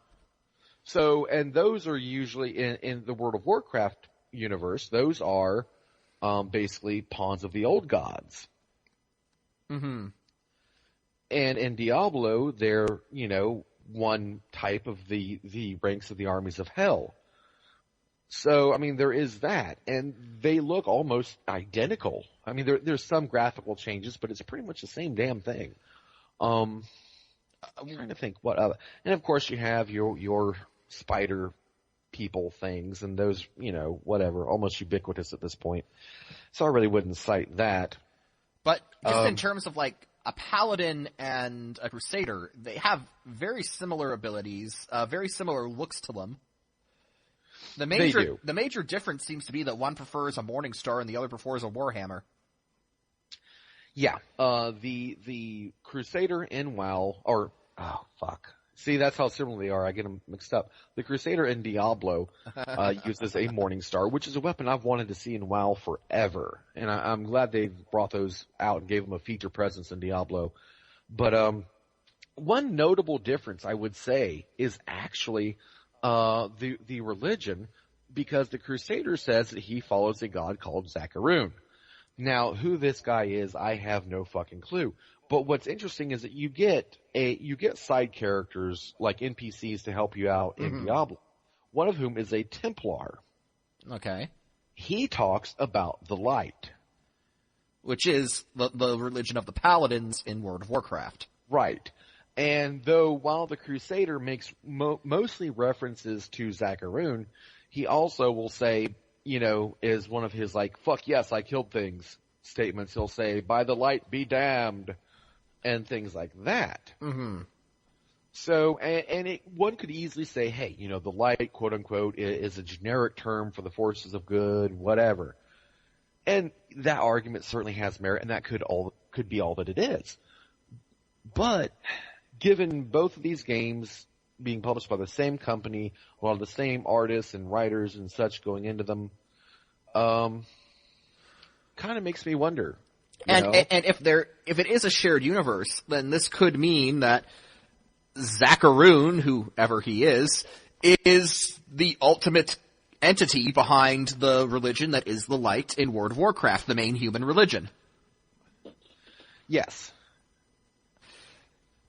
So, and those are usually in the World of Warcraft universe. Those are basically pawns of the old gods. Mm-hmm. And in Diablo, they're, one type of the ranks of the armies of hell. So, I mean, there is that. And they look almost identical. I mean, there's some graphical changes, but it's pretty much the same damn thing. I'm trying to think what other. And of course you have your spider people things and those, whatever, almost ubiquitous at this point. So I really wouldn't cite that. But just in terms of like a paladin and a crusader, they have very similar abilities, very similar looks to them. The major difference seems to be that one prefers a Morning Star and the other prefers a Warhammer. Yeah, the Crusader in WoW, See, that's how similar they are. I get them mixed up. The Crusader in Diablo uses a Morning Star, which is a weapon I've wanted to see in WoW forever. And I'm glad they brought those out and gave them a feature presence in Diablo. But one notable difference, I would say, is actually the religion, because the Crusader says that he follows a god called Zacharoon. Now, who this guy is, I have no fucking clue. But what's interesting is that you get side characters like NPCs to help you out in Diablo. One of whom is a Templar. Okay. He talks about the light, which is the religion of the Paladins in World of Warcraft. Right. And though while the Crusader makes mostly references to Zacharoon, he also will say, is one of his like, fuck yes, I killed things statements. He'll say, by the light be damned, and things like that. Mm-hmm. So, one could easily say, hey, the light, quote unquote, is a generic term for the forces of good, whatever. And that argument certainly has merit, and that could be all that it is. But given both of these games being published by the same company, while the same artists and writers and such going into them, kind of makes me wonder. And if it is a shared universe, then this could mean that Zacharoon, whoever he is the ultimate entity behind the religion that is the light in World of Warcraft, the main human religion. Yes.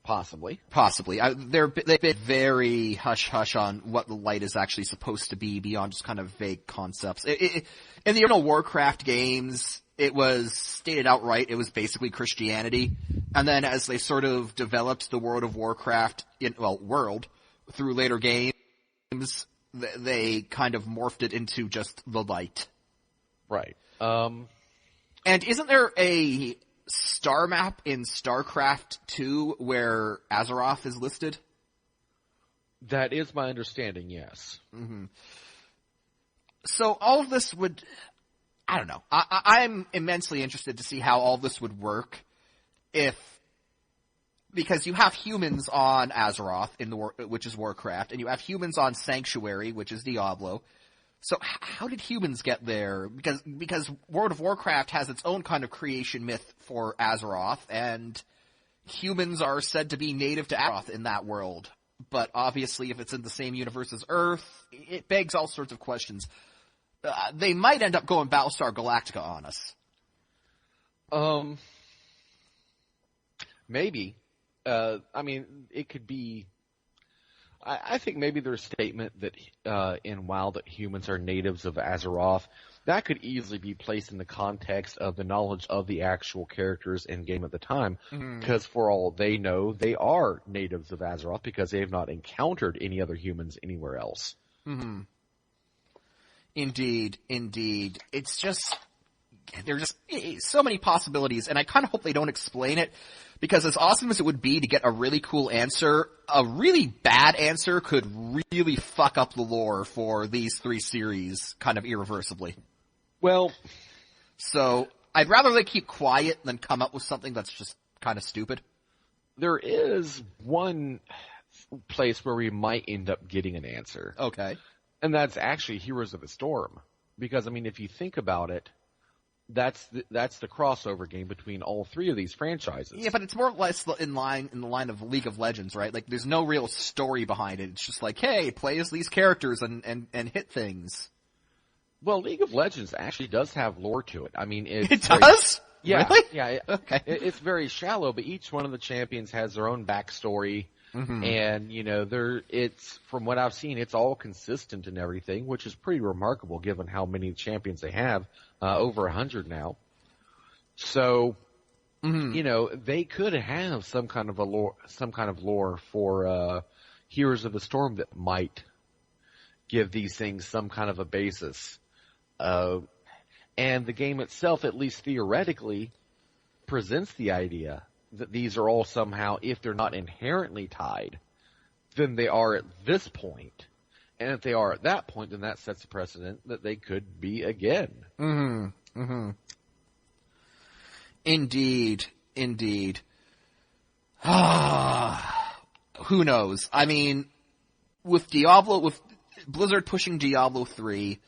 Possibly. They've been very hush-hush on what the light is actually supposed to be beyond just kind of vague concepts. In the original Warcraft games, it was stated outright it was basically Christianity. And then as they sort of developed the World of Warcraft, world, through later games, they kind of morphed it into just the light. Right. And isn't there a star map in StarCraft 2 where Azeroth is listed? That is my understanding, yes. Mm-hmm. So all of this would, I don't know. I'm immensely interested to see how all this would work because you have humans on Azeroth which is Warcraft, and you have humans on Sanctuary, which is Diablo. So how did humans get there? Because World of Warcraft has its own kind of creation myth for Azeroth, and humans are said to be native to Azeroth in that world. But obviously, if it's in the same universe as Earth, it begs all sorts of questions. They might end up going Battlestar Galactica on us. Maybe. I mean, it could be. I think maybe their statement that in WoW that humans are natives of Azeroth, that could easily be placed in the context of the knowledge of the actual characters in game at the time, because for all they know, they are natives of Azeroth because they have not encountered any other humans anywhere else. Mm-hmm. Indeed. It's just, there's just so many possibilities, and I kind of hope they don't explain it, because as awesome as it would be to get a really cool answer, a really bad answer could really fuck up the lore for these 3 series kind of irreversibly. Well, so I'd rather they keep quiet than come up with something that's just kind of stupid. There is one place where we might end up getting an answer. Okay. And that's actually Heroes of the Storm. Because, I mean, if you think about it, that's the crossover game between all 3 of these franchises. Yeah, but it's more or less in the line of League of Legends, right? Like, there's no real story behind it. It's just like, hey, play as these characters and hit things. Well, League of Legends actually does have lore to it. I mean, it does? Yeah. Really? Yeah. Okay. It's very shallow, but each one of the champions has their own backstory. Mm-hmm. And, you know, it's, from what I've seen, it's all consistent and everything, which is pretty remarkable given how many champions they have, over 100 now. So, you know, they could have some kind of lore for, Heroes of the Storm that might give these things some kind of a basis. And the game itself, at least theoretically, presents the idea that these are all somehow, if they're not inherently tied, then they are at this point. And if they are at that point, then that sets a precedent that they could be again. Mm-hmm. Mm-hmm. Indeed. Who knows? I mean, with Blizzard pushing Diablo 3,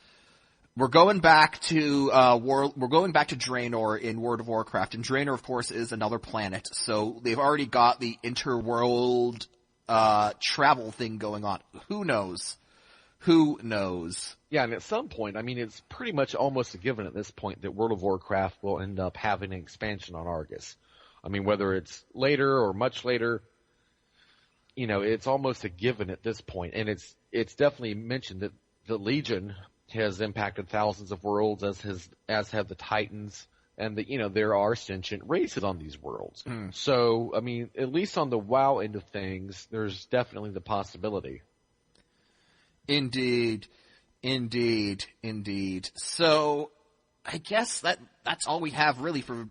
we're going back to Draenor in World of Warcraft, and Draenor, of course, is another planet. So they've already got the interworld travel thing going on. Who knows? Yeah, and at some point, I mean, it's pretty much almost a given at this point that World of Warcraft will end up having an expansion on Argus. I mean, whether it's later or much later, you know, it's almost a given at this point, and it's definitely mentioned that the Legion has impacted thousands of worlds, as have the Titans, and there are sentient races on these worlds. So, I mean, at least on the WoW end of things, there's definitely the possibility. Indeed. So, I guess that's all we have really for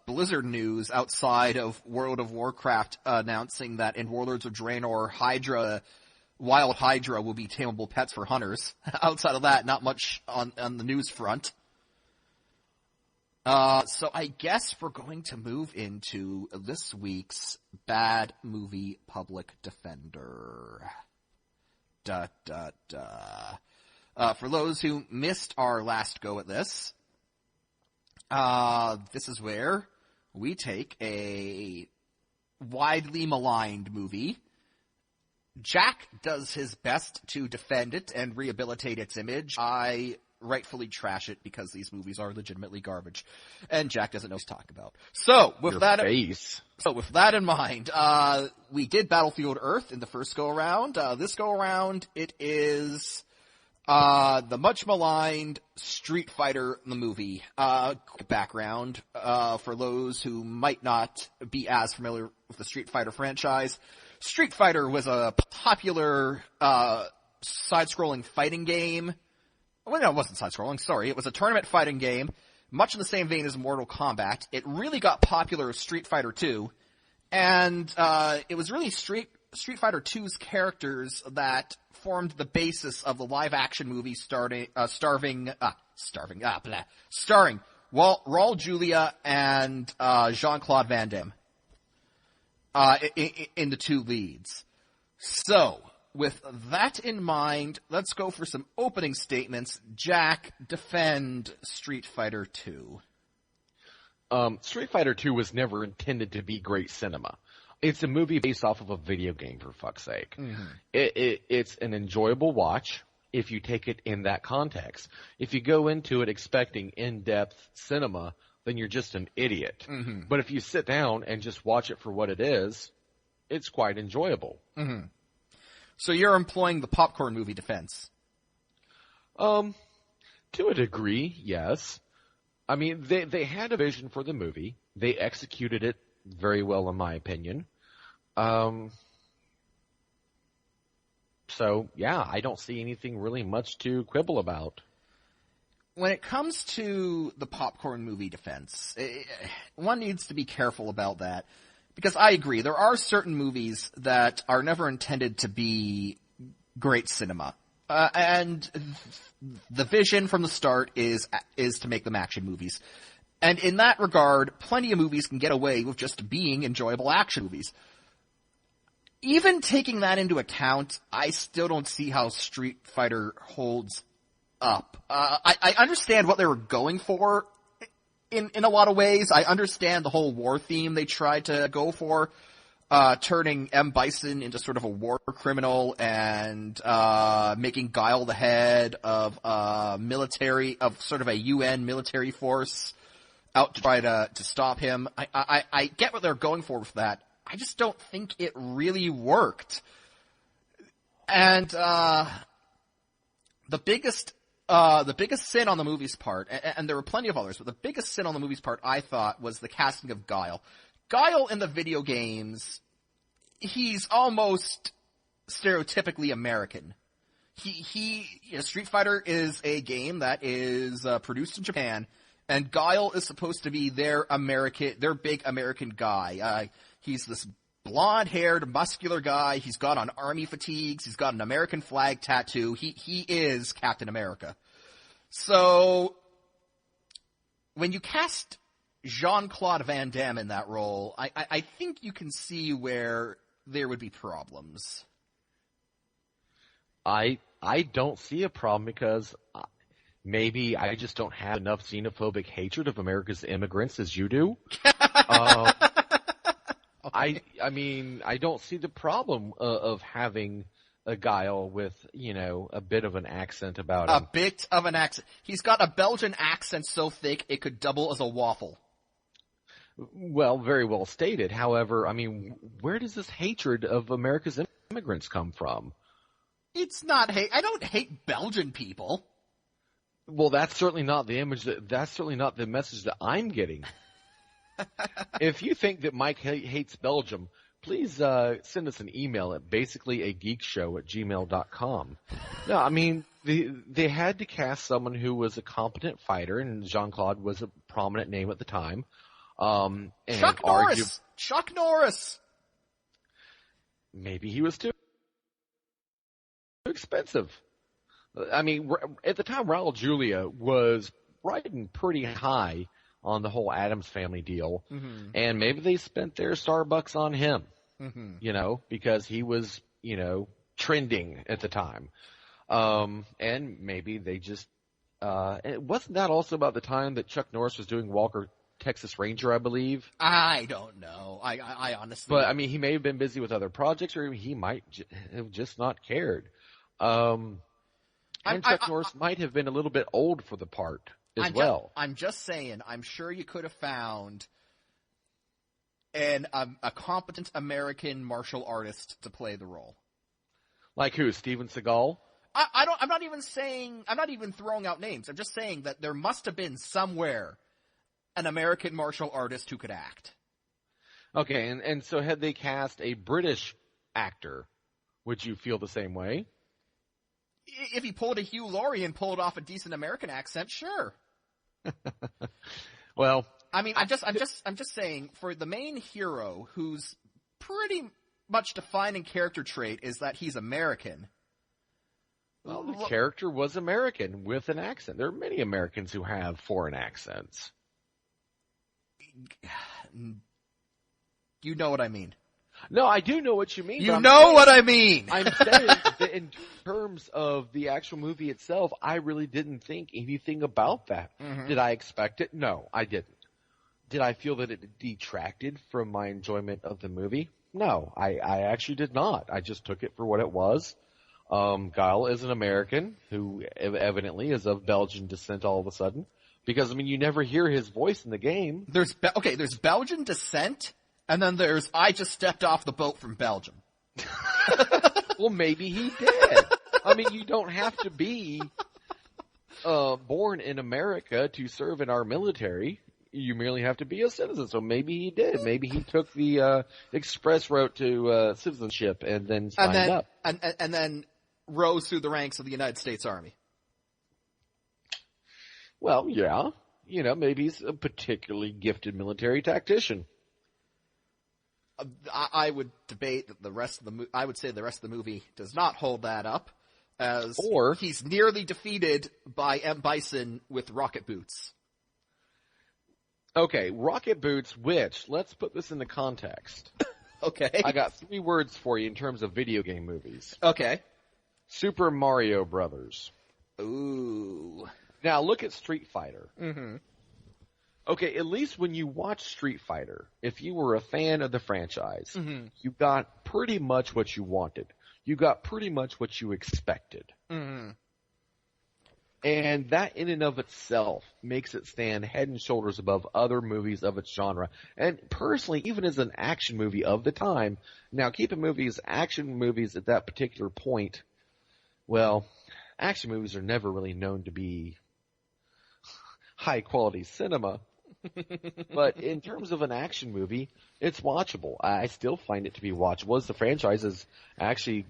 Blizzard news outside of World of Warcraft announcing that in Warlords of Draenor, Wild Hydra will be tameable pets for hunters. Outside of that, not much on the news front. So I guess we're going to move into this week's Bad Movie Public Defender. For those who missed our last go at this, this is where we take a widely maligned movie. Jack does his best to defend it and rehabilitate its image. I rightfully trash it because these movies are legitimately garbage, and Jack doesn't know what to talk about. So with that in mind, we did Battlefield Earth in the first go around. This go around, it is the much maligned Street Fighter the movie. Background for those who might not be as familiar with the Street Fighter franchise. Street Fighter was a popular side-scrolling fighting game. Well, no, it wasn't side-scrolling, sorry. It was a tournament fighting game, much in the same vein as Mortal Kombat. It really got popular with Street Fighter 2, and it was really Street Street Fighter II's characters that formed the basis of the live-action movie starring Raul Julia and Jean-Claude Van Damme in the two leads. So, with that in mind, let's go for some opening statements. Jack, defend Street Fighter II. Street Fighter II was never intended to be great cinema. It's a movie based off of a video game, for fuck's sake. Mm-hmm. It's an enjoyable watch if you take it in that context. If you go into it expecting in-depth cinema, then you're just an idiot. Mm-hmm. But if you sit down and just watch it for what it is, it's quite enjoyable. Mm-hmm. So you're employing the popcorn movie defense? To a degree, yes. I mean, they had a vision for the movie. They executed it very well, in my opinion. So, yeah, I don't see anything really much to quibble about. When it comes to the popcorn movie defense, one needs to be careful about that. Because I agree, there are certain movies that are never intended to be great cinema. And the vision from the start is to make them action movies. And in that regard, plenty of movies can get away with just being enjoyable action movies. Even taking that into account, I still don't see how Street Fighter holds up. I understand what they were going for in a lot of ways. I understand the whole war theme they tried to go for, turning M. Bison into sort of a war criminal and making Guile the head of sort of a UN military force out to try to stop him. I get what they're going for with that. I just don't think it really worked. And the biggest sin on the movie's part, and there were plenty of others, but the biggest sin on the movie's part, I thought, was the casting of Guile. Guile in the video games, he's almost stereotypically American. Street Fighter is a game that is produced in Japan, and Guile is supposed to be their big American guy. He's this blonde-haired, muscular guy. He's got on army fatigues. He's got an American flag tattoo. He is Captain America. So, when you cast Jean-Claude Van Damme in that role, I think you can see where there would be problems. I don't see a problem because maybe I just don't have enough xenophobic hatred of America's immigrants as you do. I mean, I don't see the problem of having a Guile with, a bit of an accent about him. A bit of an accent. He's got a Belgian accent so thick it could double as a waffle. Well, very well stated. However, I mean, where does this hatred of America's immigrants come from? It's not hate. I don't hate Belgian people. Well, that's certainly not that's certainly not the message that I'm getting. If you think that Mike hates Belgium, please send us an email at basicallyageekshow@gmail.com. No, I mean, they had to cast someone who was a competent fighter, and Jean-Claude was a prominent name at the time. And Chuck Norris! Chuck Norris! Maybe he was too expensive. I mean, at the time, Raul Julia was riding pretty high on the whole Addams Family deal, mm-hmm. and maybe they spent their Starbucks on him, mm-hmm. Because he was, trending at the time. And maybe they just, wasn't that also about the time that Chuck Norris was doing Walker Texas Ranger, I believe? I don't know. I honestly... But, I mean, he may have been busy with other projects, or he might have just not cared. And Chuck Norris might have been a little bit old for the part as well. I'm just saying, I'm sure you could have found a competent American martial artist to play the role. Like who? Steven Seagal? I'm not even throwing out names. I'm just saying that there must have been somewhere an American martial artist who could act. Okay, and so had they cast a British actor, would you feel the same way? If he pulled a Hugh Laurie and pulled off a decent American accent, sure. Well, I mean, I'm just saying, for the main hero, who's pretty much defining character trait is that he's American. Well, the character was American with an accent. There are many Americans who have foreign accents. You know what I mean. No, I do know what you mean. You know what I mean! I'm saying that in terms of the actual movie itself, I really didn't think anything about that. Mm-hmm. Did I expect it? No, I didn't. Did I feel that it detracted from my enjoyment of the movie? No, I actually did not. I just took it for what it was. Guile is an American who evidently is of Belgian descent all of a sudden. Because, I mean, you never hear his voice in the game. There's Belgian descent, and then there's I just stepped off the boat from Belgium. Well, maybe he did. I mean, you don't have to be born in America to serve in our military. You merely have to be a citizen. So maybe he did. Maybe he took the express route to citizenship and then signed up. And then rose through the ranks of the United States Army. Well, yeah. You know, maybe he's a particularly gifted military tactician. I would debate that I would say the rest of the movie does not hold that up, as he's nearly defeated by M. Bison with rocket boots. Okay, rocket boots, which, let's put this into context. Okay. I got 3 words for you in terms of video game movies. Okay. Super Mario Brothers. Ooh. Now look at Street Fighter. Mm-hmm. Okay, at least when you watch Street Fighter, if you were a fan of the franchise, you got pretty much what you wanted. You got pretty much what you expected. Mm-hmm. And that in and of itself makes it stand head and shoulders above other movies of its genre. And personally, even as an action movie of the time, now keep in movies, action movies at that particular point, well, action movies are never really known to be high quality cinema. But in terms of an action movie, it's watchable. I still find it to be watchable, as the franchise has actually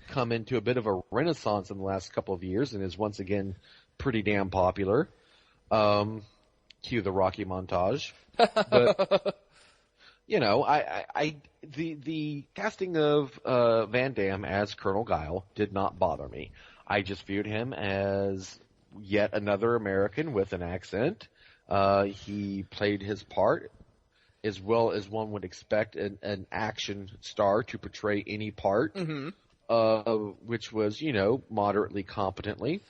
come into a bit of a renaissance in the last couple of years and is once again pretty damn popular. Cue the Rocky montage. But, you know, the casting of Van Damme as Colonel Guile did not bother me. I just viewed him as yet another American with an accent. He played his part as well as one would expect an action star to portray any part, which was, you know, moderately competently,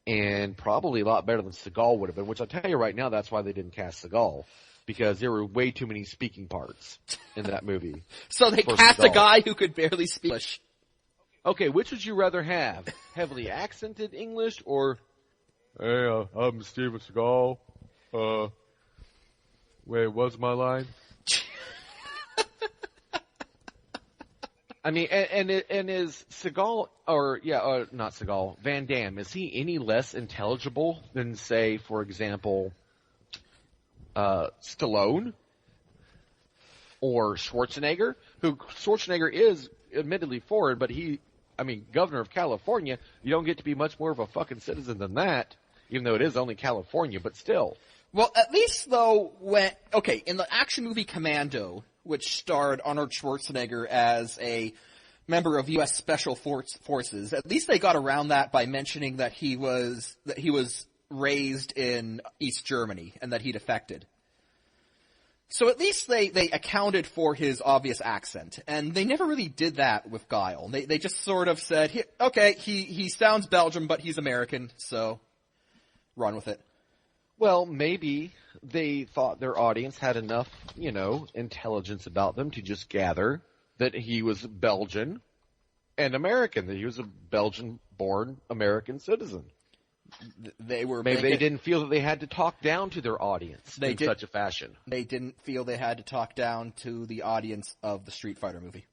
and probably a lot better than Seagal would have been, which I'll tell you right now, that's why they didn't cast Seagal, because there were way too many speaking parts in that movie. So they cast Seagal. A guy who could barely speak English. Okay, which would you rather have? Heavily accented English or, hey, I'm Steven Seagal. Wait, what's my line? I mean, and is Seagal, not Seagal, Van Damme, is he any less intelligible than, say, for example, Stallone? Or Schwarzenegger? Schwarzenegger is admittedly foreign, but governor of California, you don't get to be much more of a fucking citizen than that, even though it is only California, but still. Well, at least though, in the action movie Commando, which starred Arnold Schwarzenegger as a member of U.S. Special Forces, at least they got around that by mentioning that he was raised in East Germany and that he defected. So at least they accounted for his obvious accent, and they never really did that with Guile. They just sort of said, he sounds Belgian, but he's American, so run with it. Well, maybe they thought their audience had enough, you know, intelligence about them to just gather that he was Belgian and American, that he was a Belgian-born American citizen. Maybe they didn't feel that they had to talk down to their audience in such a fashion. They didn't feel they had to talk down to the audience of the Street Fighter movie.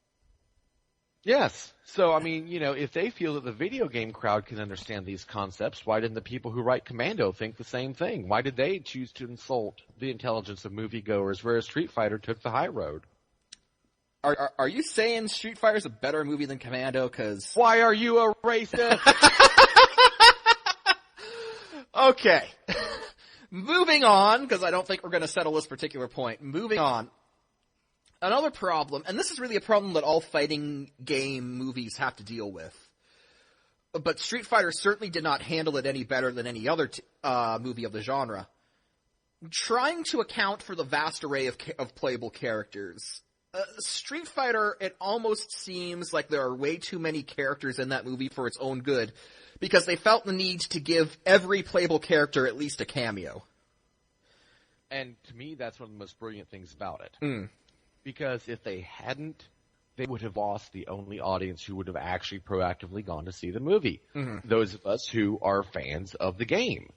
Yes. So, I mean, you know, if they feel that the video game crowd can understand these concepts, why didn't the people who write Commando think the same thing? Why did they choose to insult the intelligence of moviegoers, whereas Street Fighter took the high road? Are you saying Street Fighter's a better movie than Commando? Cause why are you a racist? Okay. Moving on, because I don't think we're going to settle this particular point. Moving on. Another problem, and this is really a problem that all fighting game movies have to deal with, but Street Fighter certainly did not handle it any better than any other movie of the genre. Trying to account for the vast array of playable characters. Street Fighter, it almost seems like there are way too many characters in that movie for its own good, because they felt the need to give every playable character at least a cameo. And to me, that's one of the most brilliant things about it. Because if they hadn't, they would have lost the only audience who would have actually proactively gone to see the movie. Those of us who are fans of the game.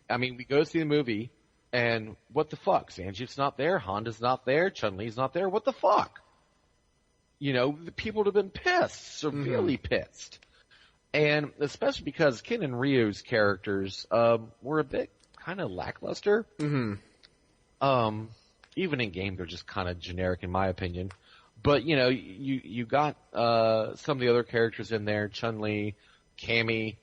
I mean, we go see the movie, and what the fuck? Zangief's not there, Honda's not there, Chun-Li's not there, what the fuck? You know, the people would have been pissed, severely pissed. And especially because Ken and Ryu's characters were a bit kind of lackluster. Even in game, they're just kind of generic in my opinion. But, you know, you got some of the other characters in there, Chun-Li, Cammy,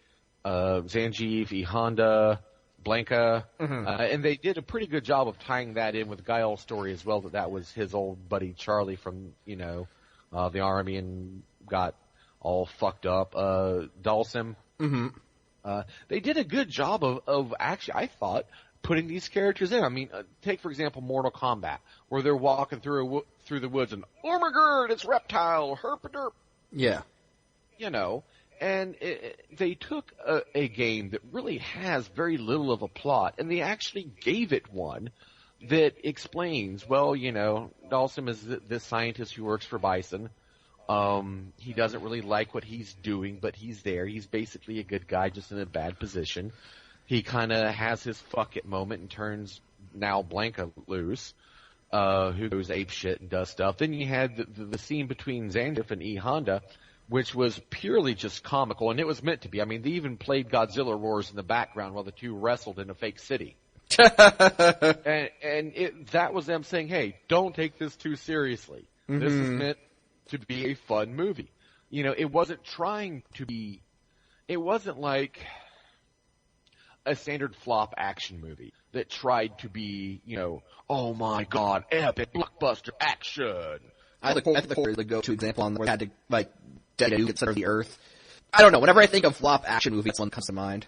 Zangief, E. Honda, Blanca, and they did a pretty good job of tying that in with Guile's story as well, that was his old buddy Charlie from, you know, the army and got all fucked up. Dhalsim. They did a good job of actually, I thought, putting these characters in. I mean, take, for example, Mortal Kombat, where they're walking through the woods and, Ormagerd, it's Reptile, Herpaderp. Yeah. You know, and they took a game that really has very little of a plot, and they actually gave it one that explains, well, you know, Dhalsim is this scientist who works for Bison. He doesn't really like what he's doing, but he's there. He's basically a good guy, just in a bad position. He kind of has his fuck it moment and turns now Blanca loose, who goes ape shit and does stuff. Then you had the scene between Zangief and E. Honda, which was purely just comical, and it was meant to be. I mean, they even played Godzilla roars in the background while the two wrestled in a fake city. That was them saying, hey, don't take this too seriously. This is meant to be a fun movie. You know, it wasn't like a standard flop action movie that tried to be, you know, oh my god, epic blockbuster action. I think the go-to example on where they had to, like, dead nuke center of the earth. I don't know, whenever I think of flop action movies, one comes to mind.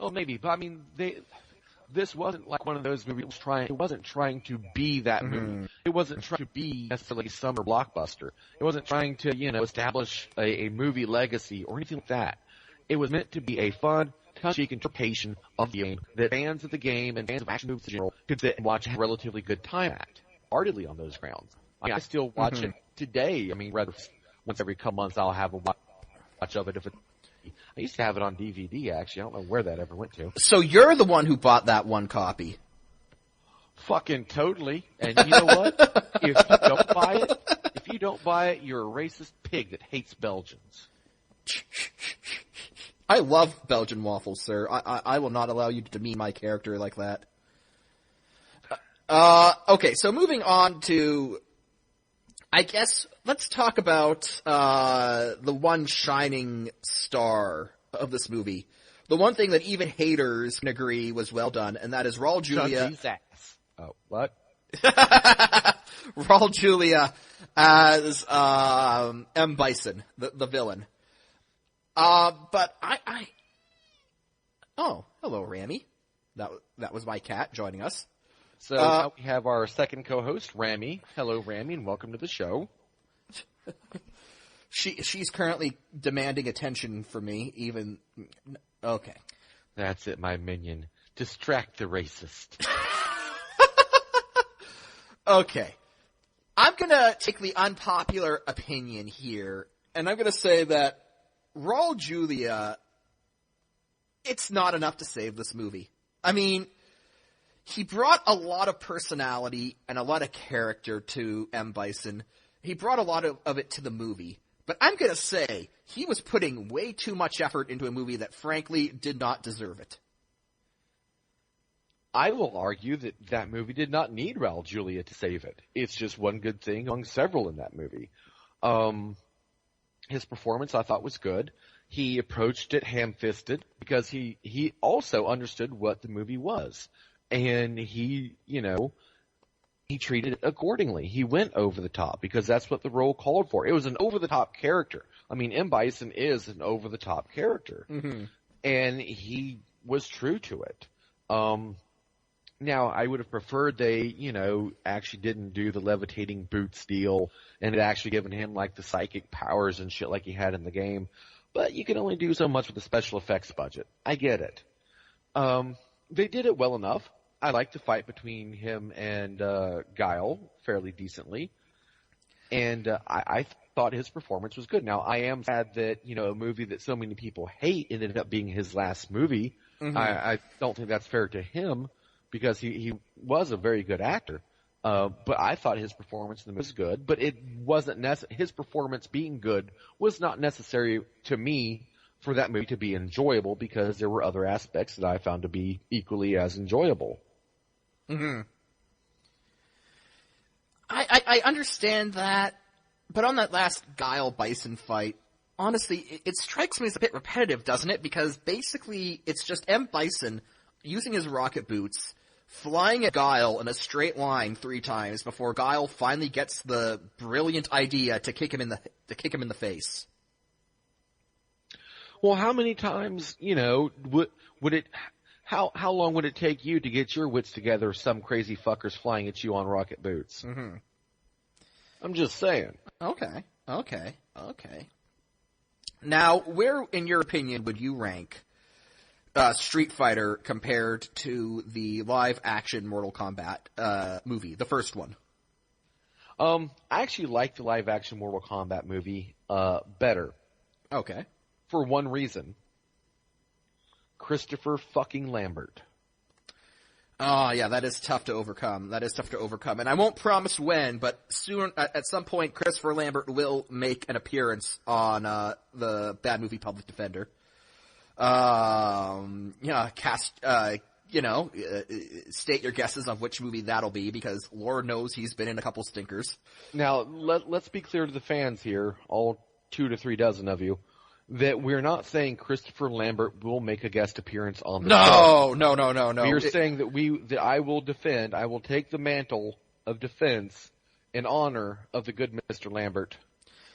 Oh, maybe, but I mean, this wasn't like one of those movies it wasn't trying to be that movie. It wasn't trying to be necessarily a summer blockbuster. It wasn't trying to, you know, establish a movie legacy or anything like that. It was meant to be a fun, tongue-in-cheek interpretation of the game that fans of the game and fans of action movies in general could sit and watch and have a relatively good time at. Heartedly on those grounds. I mean, I still watch it today. I mean, rather once every couple months I'll have a watch of it. I used to have it on DVD, actually. I don't know where that ever went to. So you're the one who bought that one copy. Fucking totally. And you know what? If you don't buy it, you're a racist pig that hates Belgians. I love Belgian waffles, sir. I will not allow you to demean my character like that. Okay, so moving on to, I guess, let's talk about, the one shining star of this movie. The one thing that even haters can agree was well done, and that is Raul Julia. Ass. Oh, what? Raul Julia as, M. Bison, the villain. But oh, hello, Rami. That was my cat joining us. So now we have our second co-host, Rami. Hello, Rami, and welcome to the show. She's currently demanding attention from me, even... Okay. That's it, my minion. Distract the racist. Okay. I'm gonna take the unpopular opinion here, and I'm gonna say that Raul Julia, it's not enough to save this movie. I mean... He brought a lot of personality and a lot of character to M. Bison. He brought a lot of it to the movie. But I'm going to say he was putting way too much effort into a movie that frankly did not deserve it. I will argue that movie did not need Raul Julia to save it. It's just one good thing among several in that movie. His performance I thought was good. He approached it ham-fisted because he also understood what the movie was. And he, you know, he treated it accordingly. He went over the top because that's what the role called for. It was an over-the-top character. I mean, M. Bison is an over-the-top character. Mm-hmm. And he was true to it. Now, I would have preferred they, actually didn't do the levitating boots deal and had actually given him, like, the psychic powers and shit like he had in the game. But you can only do so much with the special effects budget. I get it. They did it well enough. I liked the fight between him and Guile fairly decently. And I thought his performance was good. Now, I am sad that, a movie that so many people hate ended up being his last movie. Mm-hmm. I don't think that's fair to him because he was a very good actor. But I thought his performance in the movie was good. But it wasn't his performance being good was not necessary to me for that movie to be enjoyable because there were other aspects that I found to be equally as enjoyable. Mm-hmm. I understand that, but on that last Guile Bison fight, honestly, it strikes me as a bit repetitive, doesn't it? Because basically, it's just M. Bison using his rocket boots, flying at Guile in a straight line 3 times before Guile finally gets the brilliant idea to kick him in the face. Well, how many times, would it? How long would it take you to get your wits together if some crazy fucker's flying at you on rocket boots? Mm-hmm. I'm just saying. Okay. Now, where, in your opinion, would you rank Street Fighter compared to the live-action Mortal Kombat movie, the first one? I actually like the live-action Mortal Kombat movie better. Okay. For one reason. Christopher fucking Lambert. Oh, yeah, that is tough to overcome. And I won't promise when, but soon, at some point, Christopher Lambert will make an appearance on the Bad Movie Public Defender. State your guesses on which movie that'll be, because Lord knows he's been in a couple stinkers. Now, let's be clear to the fans here, all 2 to 3 dozen of you, that we're not saying Christopher Lambert will make a guest appearance on the show. No. We are saying that I will take the mantle of defense in honor of the good Mr. Lambert,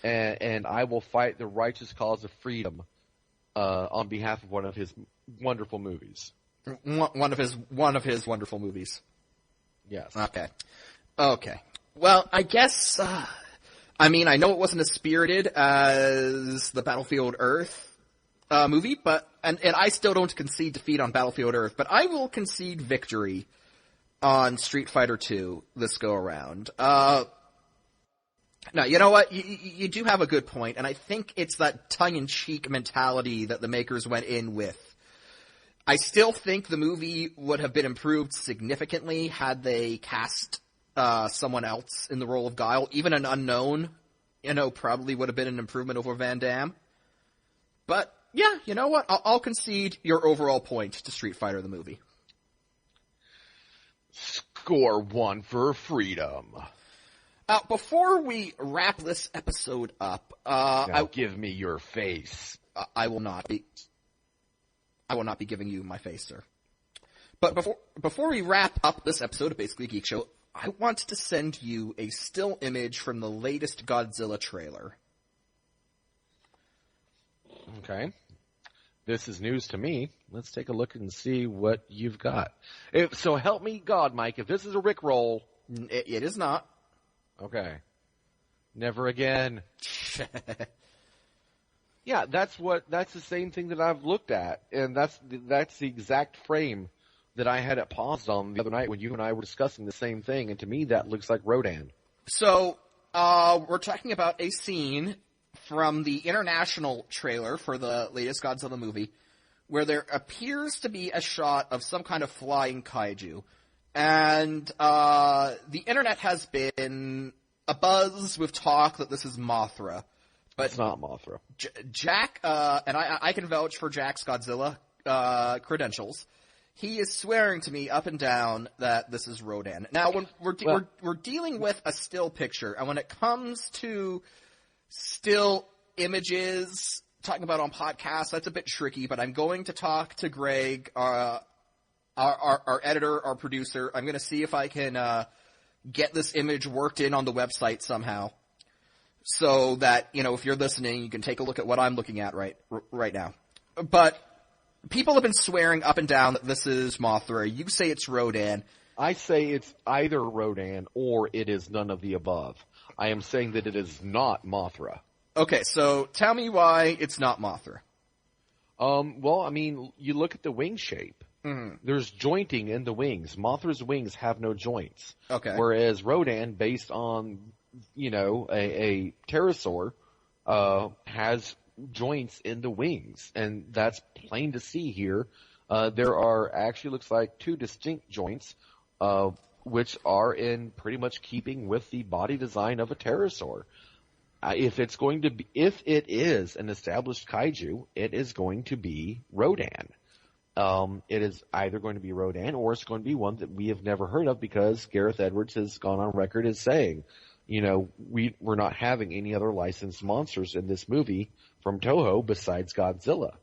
and I will fight the righteous cause of freedom on behalf of one of his wonderful movies. One of his wonderful movies. Yes. Okay. Well, I guess, I know it wasn't as spirited as the Battlefield Earth movie, but and I still don't concede defeat on Battlefield Earth, but I will concede victory on Street Fighter 2 this go around. Now, you know what? You do have a good point, and I think it's that tongue-in-cheek mentality that the makers went in with. I still think the movie would have been improved significantly had they cast someone else in the role of Guile. Even an unknown, probably would have been an improvement over Van Damme. But, yeah, you know what? I'll concede your overall point to Street Fighter the movie. Score 1 for freedom. Before we wrap this episode up, give me your face. I will not be giving you my face, sir. But before we wrap up this episode of Basically Geek Show, I want to send you a still image from the latest Godzilla trailer. Okay. This is news to me. Let's take a look and see what you've got. So help me God, Mike, if this is a Rickroll. It is not. Okay. Never again. Yeah, that's the same thing that I've looked at, and that's the exact frame that I had it paused on the other night when you and I were discussing the same thing, and to me that looks like Rodan. So, we're talking about a scene from the international trailer for the latest Godzilla movie, where there appears to be a shot of some kind of flying kaiju, and the internet has been abuzz with talk that this is Mothra. But it's not Mothra. Jack, and I can vouch for Jack's Godzilla credentials. He is swearing to me up and down that this is Rodan. Now, when we're dealing with a still picture, and when it comes to still images, talking about on podcasts, that's a bit tricky. But I'm going to talk to Greg, our editor, our producer. I'm going to see if I can get this image worked in on the website somehow, so that, you know, if you're listening, you can take a look at what I'm looking at right now. But people have been swearing up and down that this is Mothra. You say it's Rodan. I say it's either Rodan or it is none of the above. I am saying that it is not Mothra. Okay, so tell me why it's not Mothra. Well, I mean, you look at the wing shape. Mm-hmm. There's jointing in the wings. Mothra's wings have no joints. Okay. Whereas Rodan, based on, you know, a pterosaur, has joints in the wings. And that's plain to see here. There are actually looks like two distinct joints, which are in pretty much keeping with the body design of a pterosaur. If it is an established kaiju, it is going to be Rodan. It is either going to be Rodan or it's going to be one that we have never heard of, because Gareth Edwards has gone on record as saying, you know, we're not having any other licensed monsters in this movie from Toho besides Godzilla.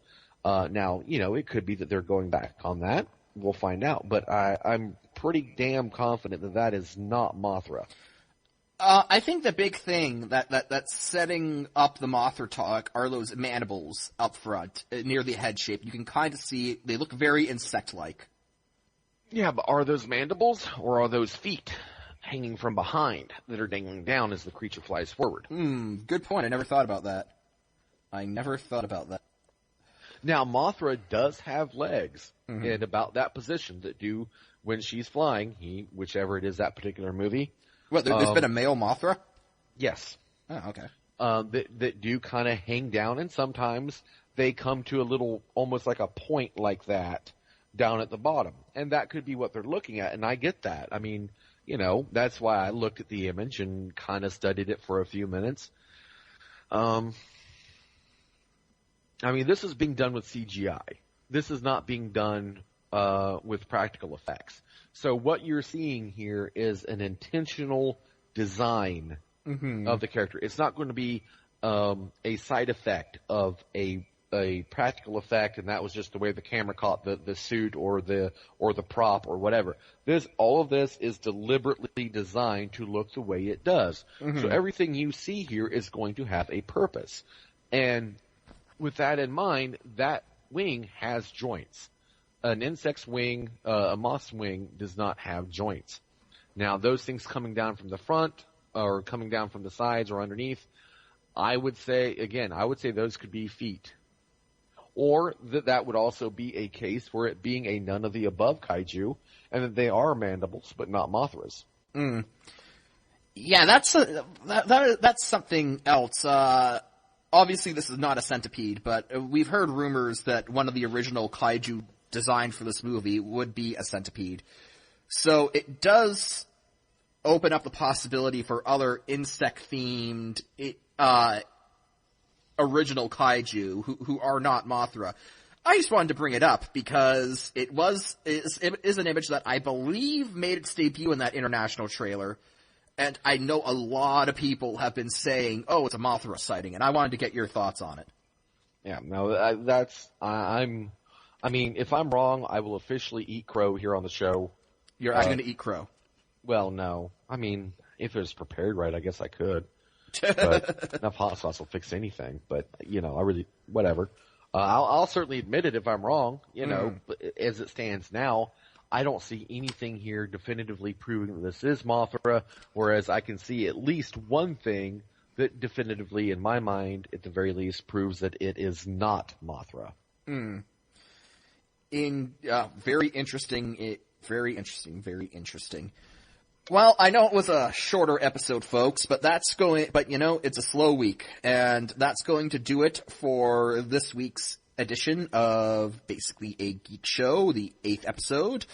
Now, you know, it could be that they're going back on that. We'll find out. But I'm pretty damn confident that that is not Mothra. I think the big thing that's setting up the Mothra talk are those mandibles up front, near the head shape. You can kind of see, they look very insect-like. Yeah, but are those mandibles, or are those feet hanging from behind that are dangling down as the creature flies forward? Good point. I never thought about that. Now, Mothra does have legs in about that position that do, when she's flying, whichever it is that particular movie. What, there's been a male Mothra? Yes. Oh, okay. That do kind of hang down, and sometimes they come to a little, almost like a point like that, down at the bottom. And that could be what they're looking at, and I get that. I mean, you know, that's why I looked at the image and kind of studied it for a few minutes. I mean, this is being done with CGI. This is not being done with practical effects. So what you're seeing here is an intentional design of the character. It's not going to be a side effect of a practical effect, and that was just the way the camera caught the suit or the prop or whatever. All of this is deliberately designed to look the way it does. So everything you see here is going to have a purpose. And with that in mind, that wing has joints. An insect's wing, a moth's wing, does not have joints. Now, those things coming down from the front or coming down from the sides or underneath, I would say those could be feet. Or that would also be a case for it being a none of the above kaiju, and that they are mandibles, but not Mothras. Yeah, that's something else. Obviously, this is not a centipede, but we've heard rumors that one of the original kaiju designed for this movie would be a centipede. So it does open up the possibility for other insect-themed original kaiju who are not Mothra. I just wanted to bring it up because it is an image that I believe made its debut in that international trailer. And I know a lot of people have been saying, oh, it's a Mothra sighting, and I wanted to get your thoughts on it. Yeah, no, I mean, if I'm wrong, I will officially eat crow here on the show. You're going to eat crow? Well, no. I mean, if it was prepared right, I guess I could. But enough hot sauce will fix anything. But, you know, whatever. I'll certainly admit it if I'm wrong. You know, but as it stands now, I don't see anything here definitively proving that this is Mothra, whereas I can see at least one thing that definitively, in my mind, at the very least, proves that it is not Mothra. Very interesting. Very interesting. Well, I know it was a shorter episode, folks, but you know, it's a slow week, and that's going to do it for this week's edition of Basically a Geek Show, the 8th episode.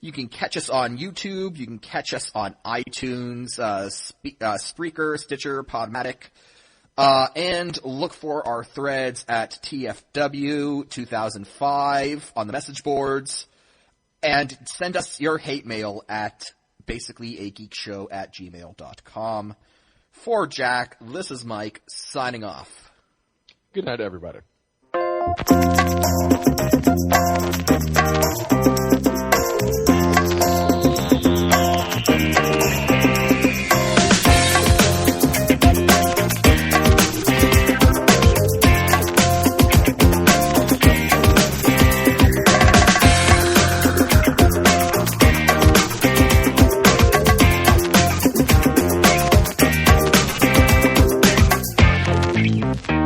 You can catch us on YouTube, you can catch us on iTunes, Spreaker, Stitcher, Podomatic, and look for our threads at TFW 2005 on the message boards, and send us your hate mail at basicallyageekshow@gmail.com. For Jack, this is Mike, signing off. Good night, everybody. Bye.